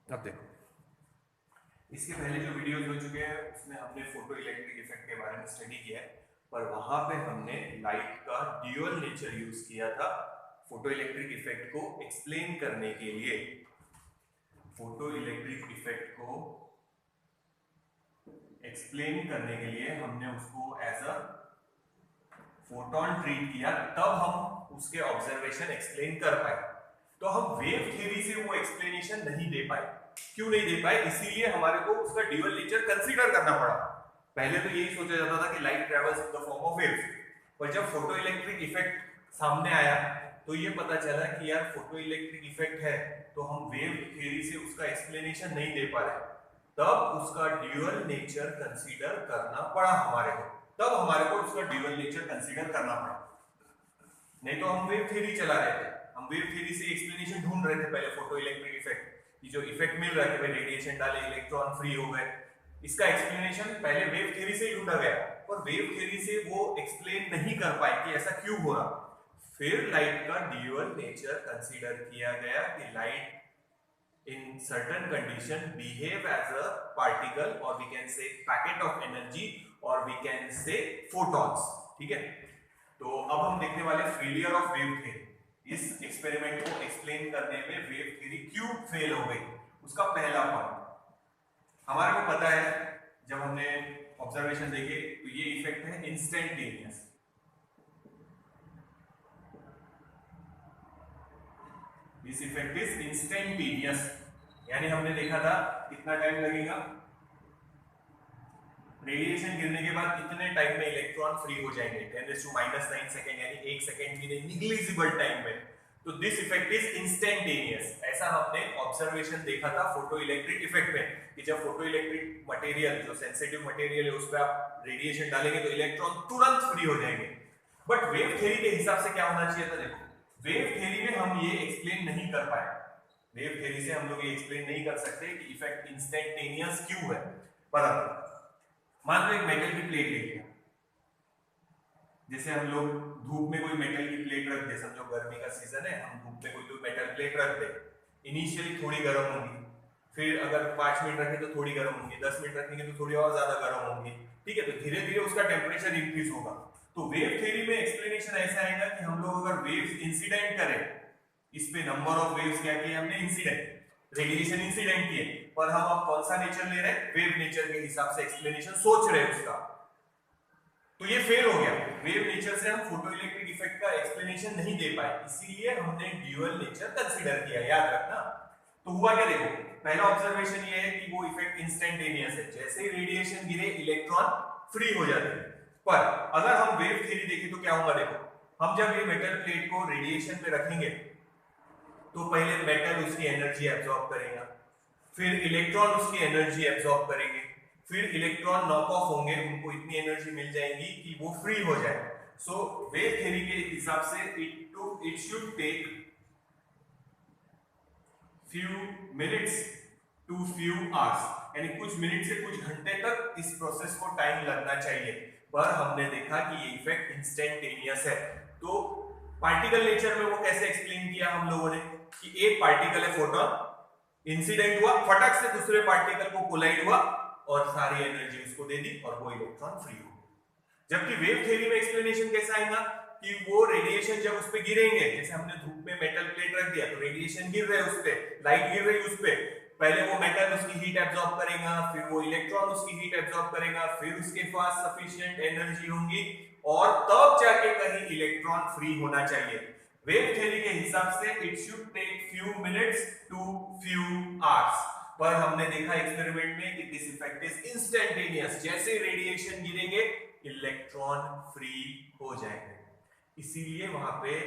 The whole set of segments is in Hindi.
अब देखो, इसके पहले जो वीडियोस हो चुके हैं उसमें हमने फोटो इलेक्ट्रिक इफेक्ट के बारे में स्टडी किया है, पर वहां पे हमने लाइट का ड्यूअल नेचर यूज किया था फोटो इलेक्ट्रिक इफेक्ट को एक्सप्लेन करने के लिए। फोटो इलेक्ट्रिक इफेक्ट को एक्सप्लेन करने के लिए हमने उसको एज अ फोटोन ट्रीट किया, तब हम उसके ऑब्जर्वेशन एक्सप्लेन कर पाए। तो हम वेव थ्योरी से वो एक्सप्लेनेशन नहीं दे पाए। क्यों नहीं दे पाए? इसीलिए हमारे को उसका ड्यूअल नेचर कंसीडर करना पड़ा। पहले तो यही सोचा जाता था कि light travels in the form of waves, पर जब फोटो इलेक्ट्रिक इफेक्ट सामने आया तो ये पता चला कि यार फोटो इलेक्ट्रिक इफेक्ट है तो हम वेव थ्योरी से उसका एक्सप्लेनेशन नहीं दे पा रहे, तब उसका ड्यूअल नेचर कंसीडर करना पड़ा हमारे को। तब हमारे को उसका ड्यूअल नेचर कंसीडर करना पड़ा, नहीं तो हम वेव थ्योरी चला रहे थे। हम वेव थ्योरी से एक्सप्लेनेशन ढूंढ रहे थे पहले फोटो इलेक्ट्रिक इफेक्ट की, जो इफेक्ट मिल रहा है कि भाई रेडिएशन डाले इलेक्ट्रॉन फ्री हो गए, इसका एक्सप्लेनेशन पहले वेव थ्योरी से ही ढूंढा गया, और वेव थ्योरी से वो एक्सप्लेन नहीं कर पाए कि ऐसा क्यों हो रहा। फिर लाइट का ड्यूअल नेचर कंसीडर किया गया कि light in certain condition behave as a particle, or we can say packet of energy, or we can say photons। ठीक है, तो अब हम देखने वाले फेलियर ऑफ वेव थ्योरी। इस एक्सपेरिमेंट को एक्सप्लेन करने में वेव थ्योरी क्यों फेल हो गई, उसका पहला पॉइंट हमारे को पता है। जब हमने ऑब्जर्वेशन देखे तो ये इफेक्ट है instantaneous. This effect is instantaneous, यानी हमने देखा था कितना टाइम लगेगा, रेडिएशन गिरने के बाद कितने टाइम में इलेक्ट्रॉन फ्री हो जाएंगे, 10⁻⁹ सेकंड, यानी 1 सेकंड भी नहीं, निग्लिजिबल टाइम में। तो दिस इफेक्ट इज इंस्टेंटेनियस। ऐसा हमने ऑब्जर्वेशन देखा था फोटो इलेक्ट्रिक इफेक्ट में, कि जब फोटो इलेक्ट्रिक मटेरियल, जो सेंसिटिव मटेरियल है, उस पर आप रेडिएशन डालेंगे तो इलेक्ट्रॉन तुरंत फ्री हो जाएंगे। बट वेव थ्योरी के हिसाब से क्या होना चाहिए था? देखो, वेव थ्योरी में हम ये एक्सप्लेन नहीं कर पाए। वेव थ्योरी से हम लोग ये एक्सप्लेन नहीं कर सकते कि इफेक्ट इंस्टेंटेनियस क्यों है। पर मान लो एक मेटल की प्लेट ले लिया, जैसे हम लोग धूप में कोई मेटल की प्लेट रख दे, समझो गर्मी का सीजन है, हम धूप में कोई मेटल प्लेट रख दे, इनिशियली थोड़ी गर्म होगी, फिर अगर 5 मिनट रखें तो थोड़ी गर्म होगी, 10 मिनट रखेंगे तो थोड़ी और ज्यादा गर्म होगी। ठीक है, तो धीरे धीरे उसका टेम्परेचर इंक्रीज होगा। तो वेव थ्योरी में एक्सप्लेनेशन ऐसा आएगा कि हम लोग अगर वेव्स इंसिडेंट करें, इस पे नंबर ऑफ वेव्स क्या किए हमने, इंसिडेंट, रेडिएशन इंसिडेंट किए, पर हम अब कौन सा नेचर ले रहे हैं, वेव नेचर के हिसाब से एक्सप्लेनेशन सोच रहे हैं उसका, तो ये फेल हो गया। वेव नेचर से हम फोटो इलेक्ट्रिक इफेक्ट का एक्सप्लेनेशन नहीं दे पाए, इसीलिए हमने ड्यूअल नेचर कंसीडर किया, याद रखना। तो हुआ क्या, देखो, पहला ऑब्जर्वेशन ये है कि वो इफेक्ट इंस्टेंटेनियस है, जैसे ही रेडिएशन गिरे इलेक्ट्रॉन फ्री हो जाते हैं। पर अगर हम वेव थ्योरी देखें तो क्या होगा, देखो, हम जब ये मेटल प्लेट को रेडिएशन पे रखेंगे तो पहले मेटल उसकी एनर्जी एब्सॉर्ब करेगा, फिर इलेक्ट्रॉन उसकी एनर्जी एब्सॉर्ब करेंगे, फिर इलेक्ट्रॉन नॉक ऑफ होंगे, उनको इतनी एनर्जी मिल जाएगी कि वो फ्री हो जाए। सो वेव थ्योरी के हिसाब से it should take few minutes to few hours, यानी कुछ मिनट से कुछ घंटे तक इस प्रोसेस को टाइम लगना चाहिए। पर हमने देखा कि ये इफेक्ट इंस्टेंटेनियस है। तो पार्टिकल नेचर में वो कैसे एक्सप्लेन किया हम लोगों ने, कि एक पार्टिकल है फोटोन, इंसिडेंट हुआ, फटक से दूसरे पार्टिकल को कोलाइड हुआ और सारी एनर्जी उसको दे दी और वो इलेक्ट्रॉन फ्री हो गया। जबकि वेव थ्योरी में एक्सप्लेनेशन कैसा आएगा कि वो रेडिएशन जब उस पे गिरेंगे, जैसे हमने धूप में मेटल प्लेट रख दिया तो रेडिएशन गिर रहे उस पे, लाइट गिर रही उस पे, पहले वो मेटल उसकी हीट एब्सॉर्ब करेगा, फिर वो इलेक्ट्रॉन उसकी हीट एब्सॉर्ब करेगा, फिर उसके पास सफिशिएंट एनर्जी होगी और तब जाके कहीं इलेक्ट्रॉन फ्री होना चाहिए। वेव थ्योरी के हिसाब से it should take few minutes to few hours, पर हमने देखा एक्सपेरिमेंट में कि दिस इफेक्ट इज इंस्टेंटेनियस, जैसे रेडिएशन गिरेंगे इलेक्ट्रॉन फ्री हो जाएंगे। इसीलिए वहां पे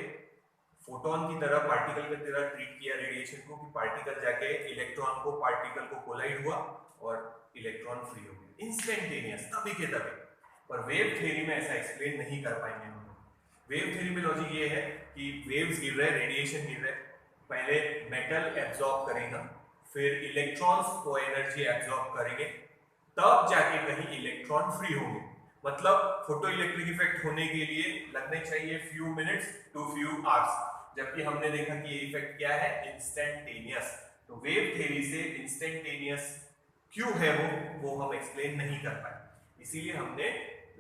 फोटोन की तरह, पार्टिकल की तरह ट्रीट किया रेडिएशन को, कि पार्टिकल जाके इलेक्ट्रॉन को, पार्टिकल को कोलाइड हुआ और इलेक्ट्रॉन फ्री हो गया, इंस्टेंटेनियस, तभी के तभी। पर वेव थ्योरी में ऐसा एक्सप्लेन नहीं कर पाएंगे हम लोग। वेव थ्योरी में लॉजिक ये है कि वेव्स गिर रहे, रेडिएशन गिर रहे, पहले मेटल एब्सॉर्ब करेगा, फिर इलेक्ट्रॉन्स को एनर्जी एब्सॉर्ब करेंगे, तब जाके कहीं इलेक्ट्रॉन फ्री होंगे। मतलब फोटो इलेक्ट्रिक इफेक्ट होने के लिए लगने चाहिए few minutes to few hours. जबकि हमने देखा कि ये इफेक्ट क्या है, इंस्टेंटेनियस। तो वेव थ्योरी से इंस्टेंटेनियस क्यों है वो हम एक्सप्लेन नहीं कर पाए, इसीलिए हमने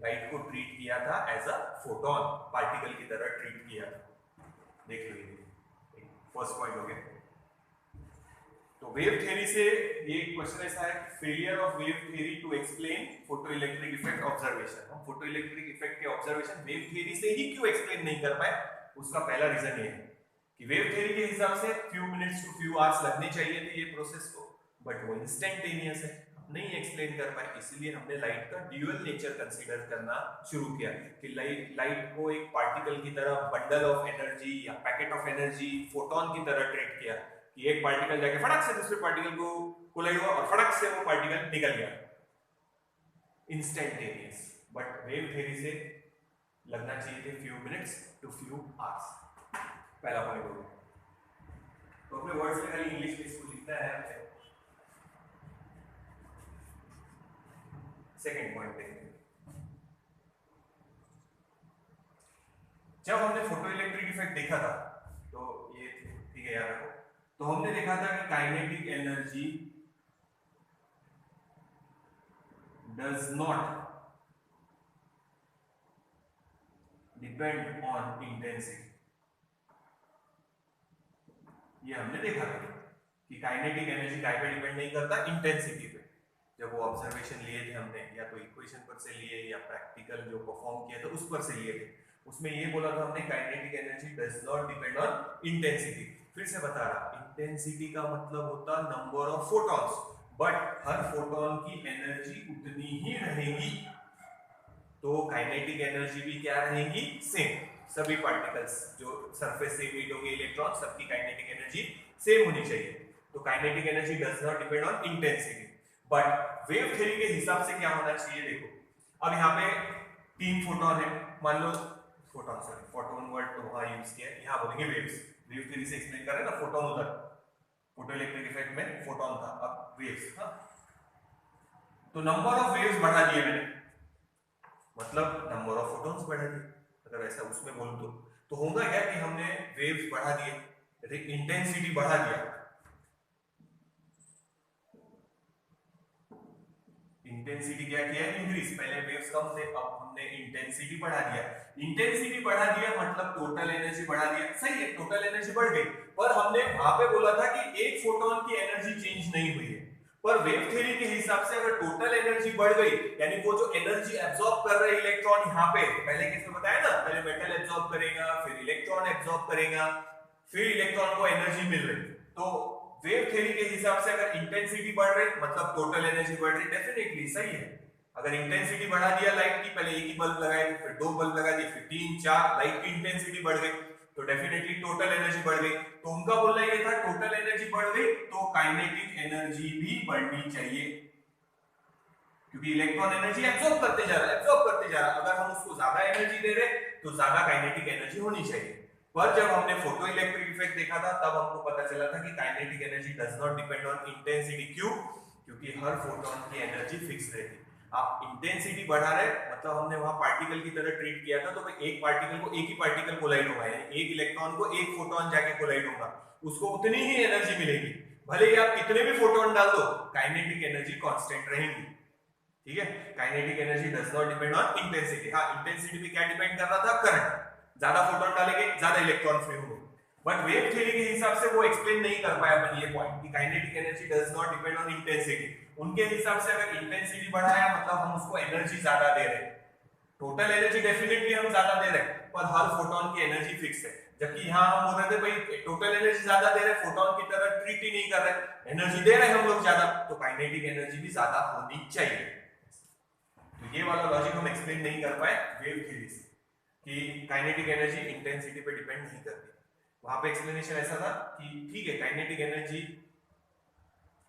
लाइट को ट्रीट किया था एज अ फोटोन, पार्टिकल की तरह ट्रीट किया था। देख लो, फर्स्ट पॉइंट हो गया। तो वेव थ्योरी से ये क्वेश्चन ऐसा है, failure of wave theory to explain photoelectric effect observation. हम फोटोइलेक्ट्रिक इफेक्ट के ऑब्जर्वेशन वेव थ्योरी से ही क्यों एक्सप्लेन नहीं कर पाए, उसका पहला रीजन ये है कि वेव थ्योरी के हिसाब से few minutes to few hours लगने चाहिए थे ये प्रोसेस को, बट वो इंस्टेंटेनियस है, नहीं एक्सप्लेन कर पाए। इसलिए हमने लाइट का ड्यूअल नेचर कंसीडर करना शुरू किया कि लाइट को एक पार्टिकल की तरह, बंडल ऑफ एनर्जी या पैकेट ऑफ एनर्जी, फोटोन की तरह ट्रीट किया कि एक पार्टिकल जाके फटक से दूसरे पार्टिकल को कोलाइड हुआ और फटक से वो पार्टिकल निकल गया, इंस्टेंटेनियस। बट वेव थ्योरी से लगना चाहिए थे few minutes to few hours, पहला पॉइंट हो गया। तो अपने वर्ड्स में खाली इंग्लिश में इसको लिखना है। सेकंड पॉइंट देखते हैं, जब हमने फोटोइलेक्ट्रिक इफेक्ट देखा था, तो ये ठीक है याद रखो, तो हमने देखा था कि kinetic energy does not depend on intensity. ये हमने देखा था कि काइनेटिक एनर्जी काय पे डिपेंड नहीं करता, इंटेंसिटी पे। जब वो ऑब्जर्वेशन लिए थे हमने, या तो इक्वेशन पर से लिए या प्रैक्टिकल जो परफॉर्म किया था उस पर से लिए थे, उसमें ये बोला था हमने kinetic energy does not depend on intensity. फिर से बता रहा, इंटेंसिटी का मतलब होता number of photons, but her photon की एनर्जी उतनी ही रहेगी, तो काइनेटिक एनर्जी भी क्या रहेगी, सेम। सभी पार्टिकल्स जो सरफेस से मीट होंगे, इलेक्ट्रॉन, सबकी काइनेटिक एनर्जी सेम होनी चाहिए। तो kinetic energy does not depend on intensity. But wave theory के हिसाब से क्या होना चाहिए, देखो अब यहाँ पे 3 फोटोन है, मान लो फोटोन, सॉरी फोटोन वर्ड तो वहां यूज किया है, यहाँ बोलेंगे वेव्स। वेव थ्योरी से एक्सप्लेन कर रहे हैं ना, फोटोन उधर फोटोइलेक्ट्रिक इफेक्ट में फोटोन था, अब वेव्स। हाँ, तो नंबर ऑफ वेव्स बढ़ा दिए मैंने, मतलब नंबर ऑफ फोटॉन्स बढ़ा दिए, अगर ऐसा उसमें बोलूं तो होगा क्या कि हमने वेव्स बढ़ा दिए, इंटेंसिटी बढ़ा दिया। इंटेंसिटी क्या किया, इंक्रीज। पहले वेव्स कम थे, अब हमने इंटेंसिटी बढ़ा दिया। इंटेंसिटी बढ़ा दिया मतलब टोटल एनर्जी बढ़ा दिया, सही है, टोटल एनर्जी बढ़ गई। पर हमने वहां पे बोला था कि एक फोटोन की एनर्जी चेंज नहीं हुई है, पर वेव थ्योरी के हिसाब से अगर टोटल एनर्जी बढ़ गई, यानी वो जो एनर्जी एब्सॉर्ब कर रहे इलेक्ट्रॉन यहाँ पे, पहले किसने बताया ना, पहले मेटल एब्सॉर्ब करेगा, फिर इलेक्ट्रॉन एब्सॉर्ब करेगा, फिर इलेक्ट्रॉन को एनर्जी मिल रही। तो वेव थ्योरी के हिसाब से अगर इंटेंसिटी बढ़ रही मतलब टोटल एनर्जी बढ़ रही, डेफिनेटली सही है। अगर इंटेंसिटी बढ़ा दिया लाइट की, पहले एक ही बल्ब लगाए, फिर 2 बल्ब लगा दिए, फिर 3 4, लाइट की इंटेंसिटी बढ़ गई, तो डेफिनेटली टोटल एनर्जी बढ़ गई। तो उनका बोलना ये था टोटल एनर्जी बढ़ गई तो काइनेटिक एनर्जी भी बढ़नी चाहिए, क्योंकि इलेक्ट्रॉन एनर्जी एब्सॉर्ब करते जा रहा है, अगर हम उसको ज्यादा एनर्जी दे रहे तो ज्यादा काइनेटिक एनर्जी होनी चाहिए। पर जब हमने फोटोइलेक्ट्रिक इफेक्ट देखा था तब हमको पता चला था कि kinetic energy does not depend on intensity. क्यों? क्योंकि हर फोटोन की एनर्जी फिक्स रहती। आप इंटेंसिटी बढ़ा रहे मतलब हमने वहां पार्टिकल की तरह ट्रीट किया था, तो एक पार्टिकल को एक ही पार्टिकल कोलाइड होगा, यानी एक इलेक्ट्रॉन को एक फोटोन जाके कोलाइड होगा, उसको उतनी ही एनर्जी मिलेगी, भले ही आप कितने भी फोटोन डाल दो, काइनेटिक एनर्जी कांस्टेंट रहेगी। ठीक है, kinetic energy does not depend on intensity. हाँ, इंटेंसिटी पे क्या डिपेंड कर रहा था, करंट, ज्यादा फोटोन डालेंगे ज्यादा इलेक्ट्रॉन फ्री होंगे। बट वेव थ्योरी के हिसाब से वो एक्सप्लेन नहीं कर पाया अपन ये पॉइंट कि kinetic energy does not depend on intensity. उनके हिसाब से अगर इंटेंसिटी बढ़ाया मतलब हम उसको एनर्जी ज्यादा दे रहे हैं, टोटल एनर्जी डेफिनेटली हम ज्यादा दे रहे हैं, पर हर फोटोन की एनर्जी फिक्स है। जबकि यहाँ हम बोल रहे थे भाई टोटल एनर्जी ज्यादा दे रहे, फोटोन की तरह ट्रीट ही नहीं कर रहे, एनर्जी दे रहे हम लोग ज्यादा, तो काइनेटिक एनर्जी भी ज्यादा होनी चाहिए। तो ये वाला लॉजिक हम एक्सप्लेन नहीं कर पाए वेव थ्योरी से कि काइनेटिक एनर्जी इंटेंसिटी पे डिपेंड नहीं करती। वहां पे एक्सप्लेनेशन ऐसा था कि ठीक है काइनेटिक एनर्जी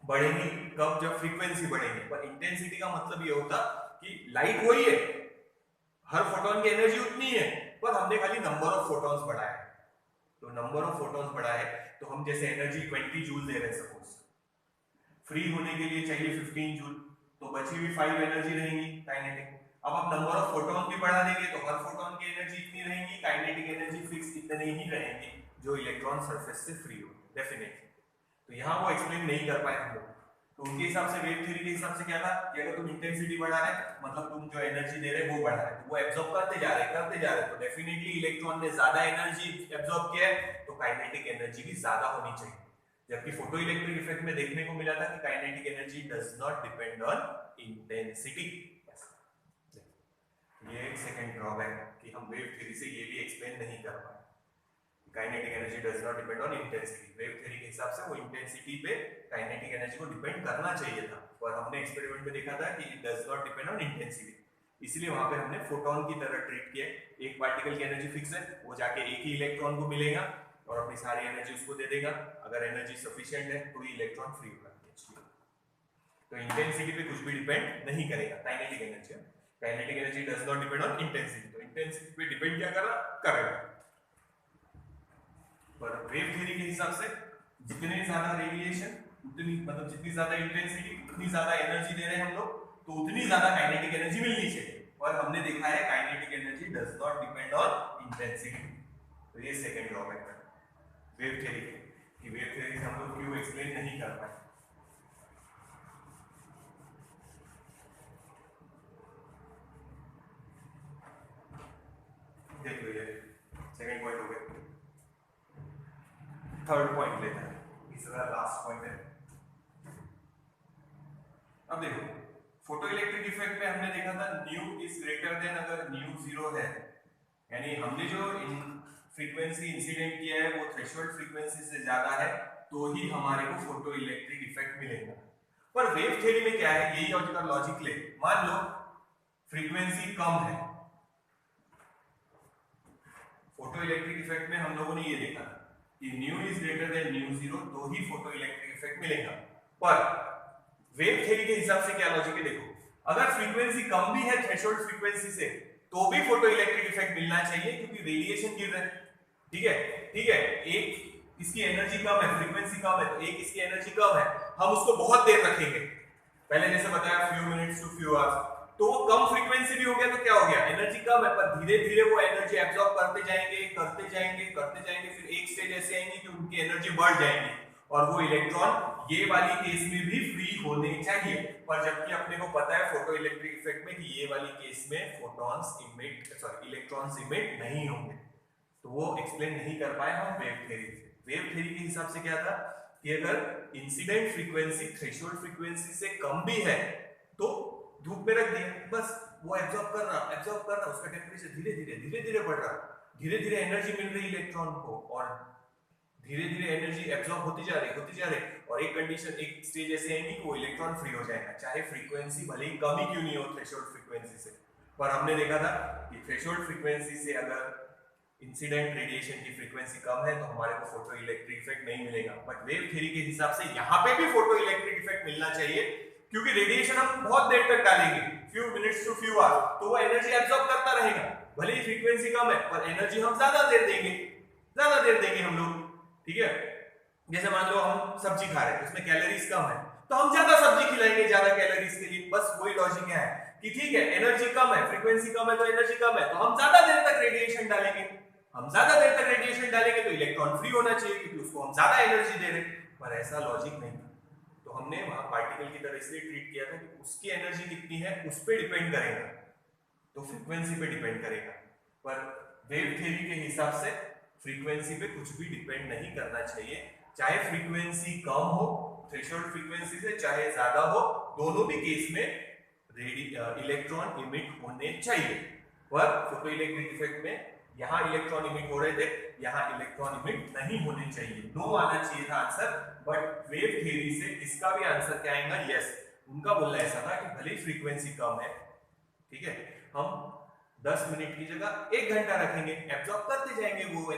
बढ़ेगी कब, जब फ्रीक्वेंसी बढ़ेगी, पर इंटेंसिटी का मतलब ये होता कि लाइट वही है, हर फोटोन की एनर्जी उतनी है, पर हमने खाली नंबर ऑफ फोटॉन्स बढ़ाया। तो नंबर ऑफ फोटॉन्स बढ़ाए तो हम जैसे एनर्जी 20 जूल दे रहे हैं सपोज, फ्री होने के लिए चाहिए 15 जूल, तो बची हुई 5 एनर्जी रहेंगी काइनेटिक। अब आप नंबर ऑफ फोटॉन भी बढ़ा देंगे तो हर फोटॉन की एनर्जी इतनी रहेगी, काइनेटिक एनर्जी फिक्स इतनी ही रहेगी। जो इलेक्ट्रॉन सरफेस से फ्री हो, डेफिनेटली। तो यहाँ वो एक्सप्लेन नहीं कर पाए हम लोग। तो उनके हिसाब से, वेव थ्योरी के हिसाब से क्या था कि अगर तुम इंटेंसिटी बढ़ा रहे मतलब तुम जो एनर्जी दे रहे वो बढ़ा रहे, तो वो एब्जॉर्ब करते जा रहे, तो डेफिनेटली इलेक्ट्रॉन ने ज्यादा एनर्जी एब्जॉर्ब किया है, तो काइनेटिक एनर्जी भी ज्यादा होनी चाहिए। जबकि फोटो इलेक्ट्रिक इफेक्ट में देखने को मिला था कि kinetic energy does not depend on intensity. ये एक सेकंड ड्रॉबैक कि हम वेव थ्योरी से ये भी एक्सप्लेन नहीं कर पाए। Kinetic energy does not depend on intensity, wave theory के हिसाब से वो इंटेंसिटी पे काइनेटिक एनर्जी को डिपेंड करना चाहिए था, और हमने एक्सपेरिमेंट में देखा था कि it does not depend on intensity. इसलिए वहां पे हमने फोटोन की तरह ट्रीट किया। एक पार्टिकल की एनर्जी फिक्स है, वो जाके एक ही इलेक्ट्रॉन को मिलेगा और अपनी सारी एनर्जी उसको दे देगा। अगर एनर्जी सफिशिएंट है तो ये इलेक्ट्रॉन फ्री होगा। तो इंटेंसिटी पे कुछ भी डिपेंड नहीं करेगा kinetic energy. Kinetic energy does not depend on intensity, तो इंटेंसिटी पे डिपेंड क्या करेगा। पर वेव थ्योरी के हिसाब से जितने ज्यादा रेडिएशन उतनी मतलब जितनी ज्यादा इंटेंसिटी उतनी ज्यादा एनर्जी दे रहे हैं हम लोग, तो उतनी ज्यादा काइनेटिक एनर्जी मिलनी चाहिए। और हमने देखा है kinetic energy does not depend on intensity. तो ये सेकंड ड्रॉबैक है वेव थ्योरी की, वेव थ्योरी से हम लोग क्यों एक्सप्लेन नहीं कर पाए। देख लो ये सेकंड पॉइंट हो गया। थर्ड पॉइंट लेते हैं, तीसरा लास्ट पॉइंट है। अब देखो फोटो इलेक्ट्रिक इफेक्ट में हमने देखा था न्यू इज ग्रेटर देन, अगर न्यू 0 है यानी हमने जो फ्रीक्वेंसी इंसिडेंट किया है वो थ्रेशोल्ड फ्रीक्वेंसी से ज्यादा है, तो ही हमारे को फोटो इलेक्ट्रिक इफेक्ट मिलेगा। पर वेव थ्योरी में क्या है, यही लॉजिक ले, मान लो फ्रीक्वेंसी कम है, फोटो इलेक्ट्रिक इफेक्ट में हम लोगों ने ये देखा कि new is greater than new 0 तो ही फोटो इलेक्ट्रिक इफेक्ट मिलेगा। पर वेव थ्योरी के हिसाब से क्या लॉजिक है, देखो अगर फ्रीक्वेंसी कम भी है थ्रेशोल्ड फ्रीक्वेंसी से तो भी फोटो इलेक्ट्रिक इफेक्ट मिलना चाहिए, क्योंकि रेडिएशन गिर रहा है। ठीक है, एक इसकी एनर्जी कम है, फ्रीक्वेंसी कम है, तो एक इसकी एनर्जी कम है, हम उसको बहुत देर रखेंगे, पहले जैसे बताया few minutes to few hours, तो वो कम फ्रीक्वेंसी भी हो गया तो क्या हो गया, एनर्जी कम है, पर धीरे धीरे वो एनर्जी एब्जॉर्ब करते जाएंगे, फिर एक स्टेज ऐसे आएंगे कि उनकी एनर्जी बढ़ जाएंगी और वो इलेक्ट्रॉन ये वाली केस में भी फ्री होने चाहिए। पर जबकि अपने को पता है फोटो इलेक्ट्रिक इफेक्ट में कि ये वाली केस में इलेक्ट्रॉन्स इमिट नहीं होंगे, तो वो एक्सप्लेन नहीं कर पाए हम वेव थ्योरी से। वेव थ्योरी के हिसाब से क्या था कि अगर इंसिडेंट फ्रीक्वेंसी थ्रेशोल्ड फ्रीक्वेंसी से कम भी है तो धूप में रख दिया, बस वो एब्जॉर्ब कर रहा, उसका टेम्परेचर धीरे धीरे बढ़ रहा, धीरे धीरे एनर्जी मिल रही इलेक्ट्रॉन को और धीरे धीरे एनर्जी एब्जॉर्ब होती जा रही और एक कंडीशन, एक स्टेज ऐसे आएगी कि वो इलेक्ट्रॉन फ्री हो जाएगा, चाहे फ्रीक्वेंसी भले ही कम ही क्यों नहीं हो थ्रेशोल्ड फ्रीक्वेंसी से। पर हमने देखा था कि थ्रेशोल्ड फ्रीक्वेंसी से अगर इंसिडेंट रेडिएशन की फ्रीक्वेंसी कम है तो हमारे को फोटो इलेक्ट्रिक इफेक्ट नहीं मिलेगा। बट वेव थ्योरी के हिसाब से यहाँ पे भी फोटो इलेक्ट्रिक इफेक्ट मिलना चाहिए, क्योंकि रेडिएशन हम बहुत देर तक डालेंगे, few minutes to few hours, तो वो एनर्जी एब्जॉर्ब करता रहेगा, भले ही फ्रीक्वेंसी कम है पर एनर्जी हम ज्यादा देर देंगे हम लोग। ठीक है, जैसे मान लो हम सब्जी खा रहे हैं, उसमें कैलोरीज कम है तो हम ज्यादा सब्जी खिलाएंगे ज्यादा कैलोरीज के लिए, बस वही लॉजिक है कि ठीक है एनर्जी कम है, फ्रीक्वेंसी कम है तो एनर्जी कम है, तो हम ज्यादा देर तक रेडिएशन डालेंगे, तो इलेक्ट्रॉन फ्री होना चाहिए क्योंकि उसको हम ज्यादा एनर्जी दे रहे हैं। पर ऐसा लॉजिक नहीं था, तो हमने वहां पार्टिकल की तरह इसलिए ट्रीट किया था कि उसकी एनर्जी कितनी है उस पर डिपेंड करेगा, तो फ्रीक्वेंसी पे डिपेंड करेगा। पर वेव थ्योरी के हिसाब से फ्रीक्वेंसी पे कुछ भी डिपेंड नहीं करना चाहिए, चाहे फ्रीक्वेंसी कम हो थ्रेशोल्ड फ्रीक्वेंसी से, चाहे ज्यादा हो, दोनों भी केस में इलेक्ट्रॉन इमिट होने चाहिए। पर फोटो इलेक्ट्रिक इफेक्ट में यहाँ इलेक्ट्रॉन इमिट हो रहे थे, यहाँ इलेक्ट्रॉन इमिट नहीं होने चाहिए, नो आना चाहिए था आंसर। बट वेव थ्योरी से इसका भी आंसर क्या आएगा, यस। उनका बोलना ऐसा था कि भले ही फ्रीक्वेंसी कम है, ठीक है, हम 10 मिनट की जगह 1 घंटा रखेंगे, एब्जॉर्ब करते जाएंगे वो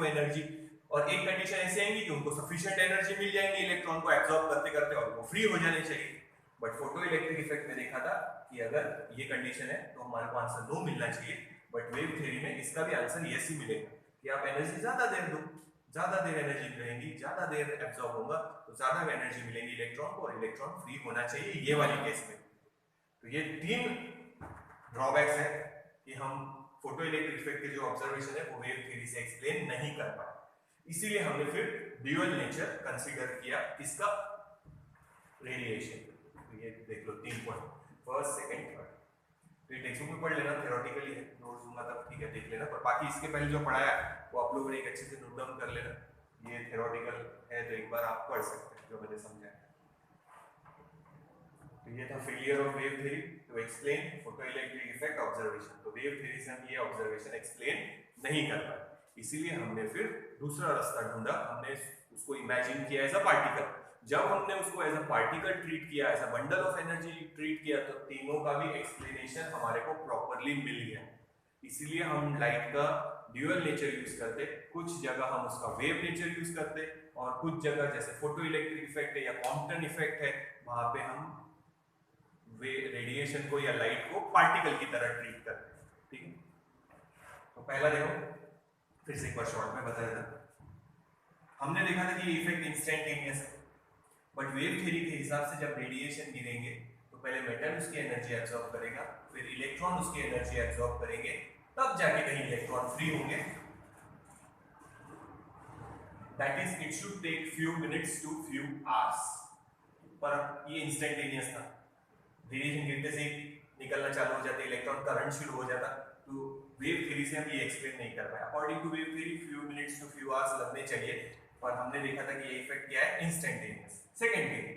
एनर्जी, और एक कंडीशन ऐसे आएंगी कि उनको सफिशिएंट एनर्जी मिल जाएंगी इलेक्ट्रॉन को एब्जॉर्ब करते और वो फ्री हो जाने चाहिए। बट फोटो इलेक्ट्रिक इफेक्ट में देखा था कि अगर ये कंडीशन है तो हमारे को आंसर नो मिलना चाहिए, बट वेव थ्योरी में इसका भी आंसर यस ही मिलेगा कि आप एनर्जी ज्यादा देर दो, ज्यादा देर एनर्जी रहेगी, ज्यादा देर एब्जॉर्ब होगा तो ज्यादा एनर्जी मिलेगी इलेक्ट्रॉन को और इलेक्ट्रॉन फ्री होना चाहिए ये वाली केस में। तो ये 3 ड्रॉबैक्स है कि हम फोटो इलेक्ट्रिक इफेक्ट के जो ऑब्जर्वेशन है वो वेव थ्योरी से एक्सप्लेन नहीं कर पाए, इसीलिए हमने फिर ड्यूअल नेचर कंसीडर किया किसका, रेडिएशन। तो ये देख लो 3 पॉइंट, फर्स्ट सेकंड थर्ड, तो ये टेक्स्ट बुक में पढ़ लेना, थ्योरेटिकली है, नोट्स दूंगा तब ठीक है देख लेना, पर बाकी इसके पहले जो पढ़ाया वो आप लोगों ने एक अच्छे से नोट डाउन कर लेना, ये थ्योरेटिकल है तो एक बार आप पढ़ सकते हैं जो मैंने समझाया। तो ये था failure of wave theory to explain photo electric effect observation. तो वेव थ्योरी से हम ये ऑब्जर्वेशन एक्सप्लेन नहीं कर पाए, इसीलिए हमने फिर दूसरा रास्ता ढूंढा, हमने उसको इमेजिन किया एज अ पार्टिकल। जब हमने उसको एज अ पार्टिकल ट्रीट किया, as a bundle of energy treat किया, तो तीनों का भी एक्सप्लेनेशन हमारे को प्रॉपर्ली मिल गया। इसीलिए हम लाइट का ड्यूअल नेचर यूज करते, कुछ जगह हम उसका वेव नेचर यूज करते, और कुछ जगह जैसे फोटो इलेक्ट्रिक इफेक्ट है या कॉम्पटन इफेक्ट है, वहां पे हम रेडिएशन को या लाइट को पार्टिकल की तरह ट्रीट करते हैं। ठीक है, तो पहला देखो, फिर से एक बार शॉर्ट में बता देता। हमने देखा था कि ये इफेक्ट इंस्टेंटेनियस है, बट वेव थ्योरी के हिसाब से जब रेडिएशन गिरेंगे तो पहले मेटल उसकी एनर्जी एब्जॉर्ब करेगा, फिर इलेक्ट्रॉन उसकी एनर्जी एब्जॉर्ब करेंगे, तब जाके कहीं इलेक्ट्रॉन फ्री होंगे। That is it should take few minutes to few hours, पर ये इंस्टेंटेनियस था, रेडिएशन गिरते से निकलना चालू हो जाते, इलेक्ट्रॉन करंट शुरू हो जाता, तो वेव थ्योरी से हम ये एक्सप्लेन नहीं कर पाए। According to wave theory few minutes to few hours लगने चाहिए, पर हमने देखा था कि ये इफेक्ट क्या है, इंस्टेंटेनियस। सेकंड थिंग,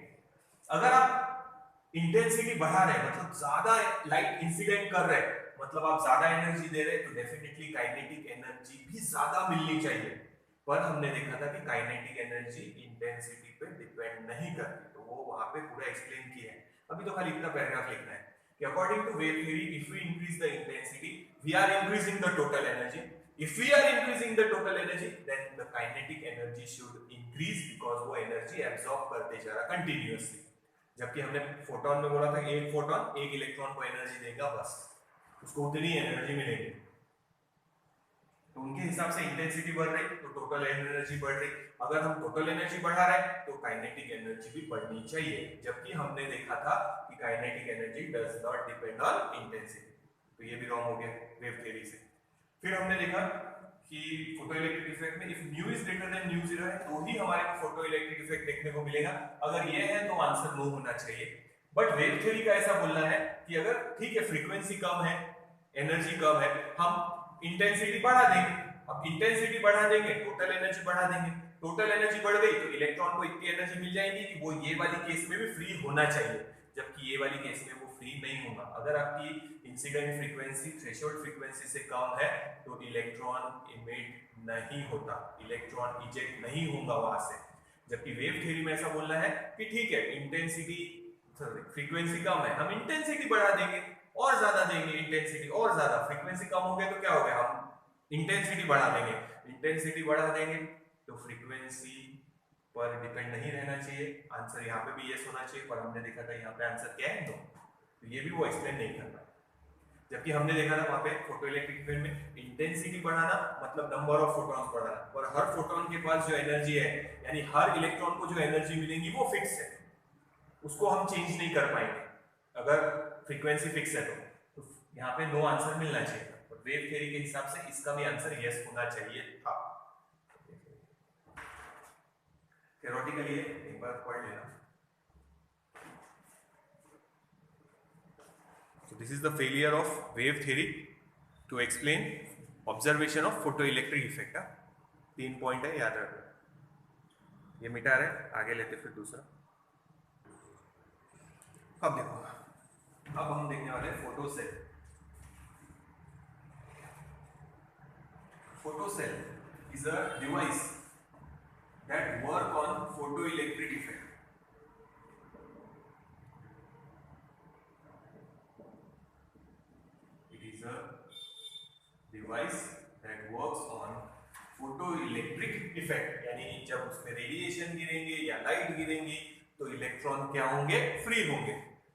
अगर आप इंटेंसिटी बढ़ा रहे हैं, मतलब ज्यादा लाइट इंसिडेंट कर रहे हैं, मतलब आप ज्यादा एनर्जी दे रहे हैं, तो डेफिनेटली काइनेटिक एनर्जी भी ज्यादा मिलनी चाहिए, पर हमने देखा था कि काइनेटिक एनर्जी इंटेंसिटी पे डिपेंड नहीं करती, तो वो वहां पे पूरा एक्सप्लेन किया है। अभी तो खाली इतना पैराग्राफ लिखना है कि according to wave theory if we increase the intensity we are increasing the total energy, if we are increasing the total energy then the kinetic energy should increase because वो एनर्जी एब्जॉर्ब करते जा रहा कंटिन्यूअसली, जबकि हमने फोटोन में बोला था कि एक फोटोन एक इलेक्ट्रॉन को एनर्जी देगा, बस उसको उतनी एनर्जी मिलेगी। तो उनके हिसाब से इंटेंसिटी बढ़ रही तो टोटल एनर्जी बढ़ रही, अगर हम टोटल एनर्जी बढ़ा रहे हैं तो काइनेटिक एनर्जी भी बढ़नी चाहिए, जबकि हमने देखा था कि kinetic energy does not depend on intensity, तो ये भी रॉन्ग हो गया वेव थ्योरी से। फिर हमने देखा कि फोटो इलेक्ट्रिक इफेक्ट में if new is greater than mu zero है तो ही हमारे को फोटो इलेक्ट्रिक इफेक्ट देखने को मिलेगा, अगर ये है तो आंसर नो होना चाहिए। बट वेव थ्योरी का ऐसा बोलना है कि अगर ठीक है फ्रीक्वेंसी कम है, एनर्जी कम है, हम इंटेंसिटी बढ़ा देंगे, अब इंटेंसिटी बढ़ा देंगे टोटल एनर्जी बढ़ा देंगे, टोटल एनर्जी बढ़ गई तो इलेक्ट्रॉन को इतनी एनर्जी मिल जाएगी कि वो ये वाली केस में भी फ्री होना चाहिए, जबकि ये वाली केस में वो फ्री नहीं होगा। अगर आपकी इंसिडेंट फ्रीक्वेंसी थ्रेशोल्ड फ्रीक्वेंसी से कम है तो इलेक्ट्रॉन इमिट नहीं होता, इलेक्ट्रॉन इजेक्ट नहीं होगा वहां से, जबकि वेव थ्योरी में ऐसा बोलना है कि ठीक है इंटेंसिटी फ्रीक्वेंसी कम है, हम इंटेंसिटी बढ़ा देंगे और ज्यादा देंगे, इंटेंसिटी और ज्यादा, फ्रीक्वेंसी कम हो गया तो क्या हो गया, हम इंटेंसिटी बढ़ा देंगे, इंटेंसिटी बढ़ा देंगे तो फ्रीक्वेंसी पर डिपेंड नहीं रहना चाहिए, आंसर यहाँ पे भी यस होना चाहिए, पर हमने देखा था यहाँ पे आंसर क्या है नो, तो ये भी वो एक्सप्लेन नहीं कर पाए। जबकि हमने देखा था वहां पे फोटो इलेक्ट्रिक फील्ड में इंटेंसिटी बढ़ाना मतलब नंबर ऑफ फोटॉन्स बढ़ाना, और हर फोटॉन के पास जो एनर्जी है यानी हर इलेक्ट्रॉन को जो एनर्जी मिलेगी वो फिक्स है, उसको हम चेंज नहीं कर पाएंगे अगर फ्रीक्वेंसी फिक्स है तो यहाँ पे नो आंसर मिलना चाहिए था, और वेव थ्योरी के हिसाब से इसका भी आंसर यस होना चाहिए था। थ्योरेटिकली एक बार पढ़ लेना। So this is the failure of wave theory to explain observation of photoelectric effect। 3 point है, याद रखो, ये मिटा रहे, आगे लेते फिर दूसरा। अब देखो, अब हम देखने वाले हैं photo cell. Photo cell is a device that work on photoelectric effect। Device that works on photoelectric effect, यानी जब उसमें रेडिएशन गिरेंगे या लाइट गिरेंगी तो इलेक्ट्रॉन क्या होंगे, फ्री होंगे।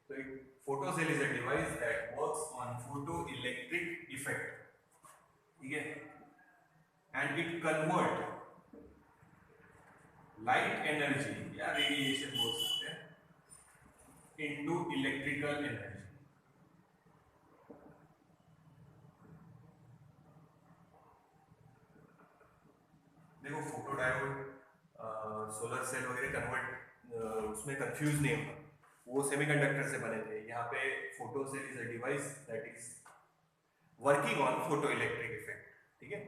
तो एक photo cell is a device that works on photoelectric effect, ठीक है, and it convert light energy या रेडिएशन बोल सकते हैं into electrical energy. Solar cell वगैरह कन्वर्ट उसमें कंफ्यूज नहीं होगा, वो सेमीकंडक्टर से बने थे। यहाँ पे photo cell is a device that is working on photo electric effect. ठीक है,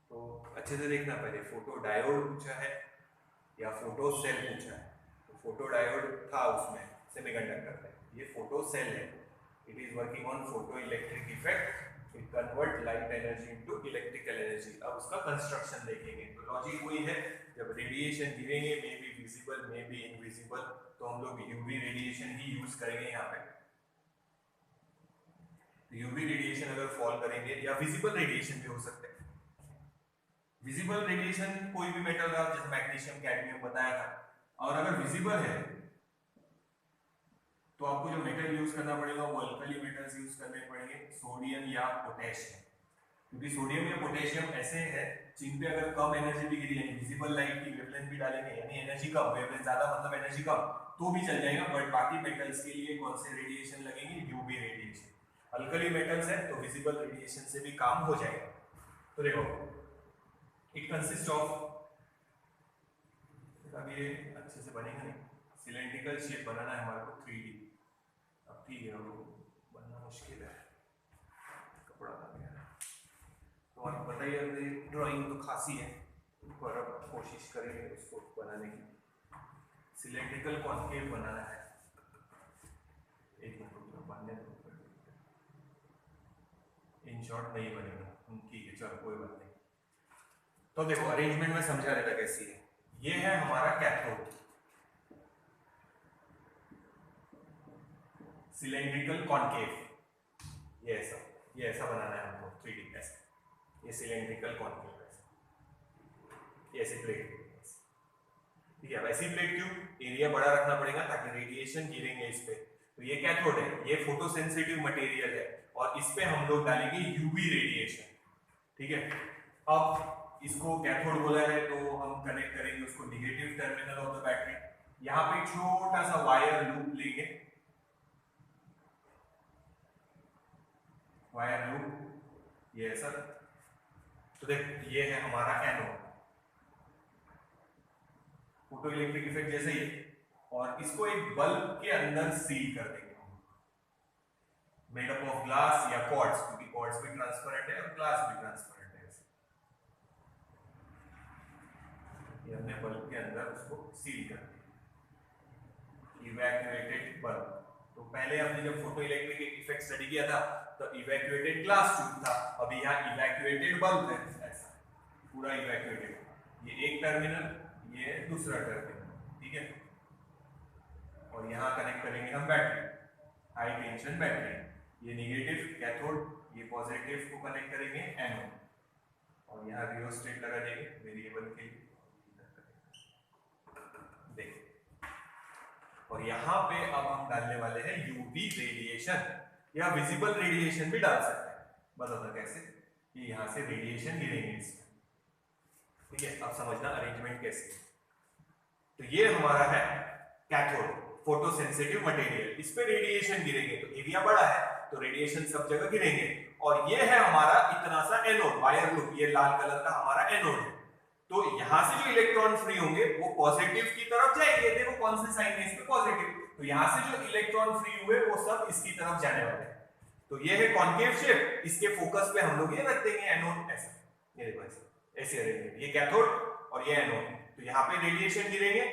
तो अच्छे से देखना, पहले फोटो डायोड पूछा है या फोटो सेल पूछा है। तो फोटो डायोड था उसमें सेमीकंडक्टर में, ये फोटो सेल है। It is working on photo electric effect, it convert light energy into electrical energy. अब उसका कंस्ट्रक्शन देखेंगे। तो लॉजिक वही है, जब रेडिएशन गिरेंगे may be visible may be invisible, तो हम लोग यूवी रेडिएशन ही यूज करेंगे यहाँ पे। यूवी रेडिएशन अगर फॉल करेंगे, या विजिबल रेडिएशन भी हो सकते हैं। विजिबल रेडिएशन कोई भी मेटल का, जैसे मैग्नीशियम कैडमियम बताया था, और अगर विजिबल है तो आपको जो मेटल यूज करना पड़ेगा वो अल्कली मेटल्स यूज करने पड़ेंगे, सोडियम या पोटेशियम। क्योंकि सोडियम या पोटेशियम ऐसे है जिन पे अगर कम एनर्जी भी गिरी, यानी विजिबल लाइट की वेवलेंथ भी डालेंगे, यानी एनर्जी कम, वेवलेंथ ज्यादा मतलब एनर्जी कम, तो भी चल जाएगा। बट बाकी मेटल्स के लिए कौन से रेडिएशन लगेंगे? UV radiation. अल्कली मेटल्स है तो विजिबल रेडिएशन से भी काम हो जाएगा। तो देखो, इट कंसिस्ट ऑफ, अब ये अच्छे से बनेगा नहीं, सिलेंड्रिकल शेप बनाना है हमारे को 3D। अब ठीक है, वो बनना मुश्किल है, कपड़ा बन गया। तो आपको बताइए, अपनी ड्राइंग तो खासी है, पर अब कोशिश करेंगे उसको बनाने की। सिलेंड्रिकल कॉन्केव बनाना है। एक मिनट बनने दो, इन शॉर्ट नहीं बनेगा, ठीक है चलो कोई बात नहीं। तो देखो, अरेंजमेंट में समझा देता कैसी है। ये है हमारा कैथोड, सिलेंड्रिकल कॉन्केव, ये ऐसा बनाना है हमको 3D ऐसा। ये सिलेंड्रिकल कॉन्केव ऐसे, ऐसे प्लेट, ठीक है। वैसी प्लेट क्यों? एरिया बड़ा रखना पड़ेगा ताकि रेडिएशन गिरेंगे इस पे। तो ये कैथोड है, ये फोटो सेंसिटिव मटेरियल है, और इस पे हम लोग डालेंगे यूवी रेडिएशन। ठीक है, अब इसको कैथोड बोला है तो हम कनेक्ट करेंगे उसको negative terminal of the battery. यहाँ पे छोटा सा वायर लूप लेंगे, वायर लूप ये ऐसा। तो देख, ये है हमारा एनोड, फोटो इलेक्ट्रिक इफेक्ट जैसे ही, और इसको एक बल्ब के अंदर सील कर देंगे, मेड अप ऑफ ग्लास या क्वार्ट्ज, क्योंकि क्वार्ट्ज भी ट्रांसपेरेंट है और ग्लास भी ट्रांसपेरेंट है। ये हमने बल्ब के अंदर उसको सील कर दिया, इवैक्यूएटेड बल्ब। तो पहले हमने जब फोटो इलेक्ट्रिक इफेक्ट स्टडी किया था तो इवैक्यूएटेड ग्लास ट्यूब था, अभी यहाँ इवैक्यूएटेड बल्ब है, ऐसा पूरा इवैक्यूएटेड। ये एक टर्मिनल, ये दूसरा टर्मिनल, ठीक है। और यहाँ कनेक्ट करेंगे हम बैटरी, हाई टेंशन बैटरी। ये नेगेटिव कैथोड, ये पॉजिटिव को कनेक्ट करेंगे एनोड, और यहाँ रियोस्टेट लगा देंगे वेरिएबल के लिए। और यहाँ पे अब हम डालने वाले हैं यूवी रेडिएशन, या विजिबल रेडिएशन भी डाल सकते हैं। बताओ कैसे? ये यहाँ से रेडिएशन गिरेंगे इसमें, ठीक है। अब समझना अरेंजमेंट कैसे। तो ये हमारा है कैथोड, फोटो सेंसिटिव मटेरियल, इस पे रेडिएशन गिरेंगे तो एरिया बड़ा है तो रेडिएशन सब जगह गिरेंगे। और ये है हमारा इतना सा एनोड, वायर लूप, ये लाल कलर का हमारा एनोड है। तो यहां से जो इलेक्ट्रॉन फ्री होंगे वो पॉजिटिव की तरफ जाएंगे। देखो कौन से साइन है इसमें? पॉजिटिव। तो यहां से जो इलेक्ट्रॉन फ्री हुए वो सब इसकी तरफ जाने वाले हैं। तो ये है कॉन्केव शेप, इसके फोकस पे हम लोग ये रख देंगे एनोड ऐसा, ये देखो ऐसे अरेंजमेंट, ये कैथोड और ये एनोड। तो यहाँ पे रेडिएशन गिरेंगे,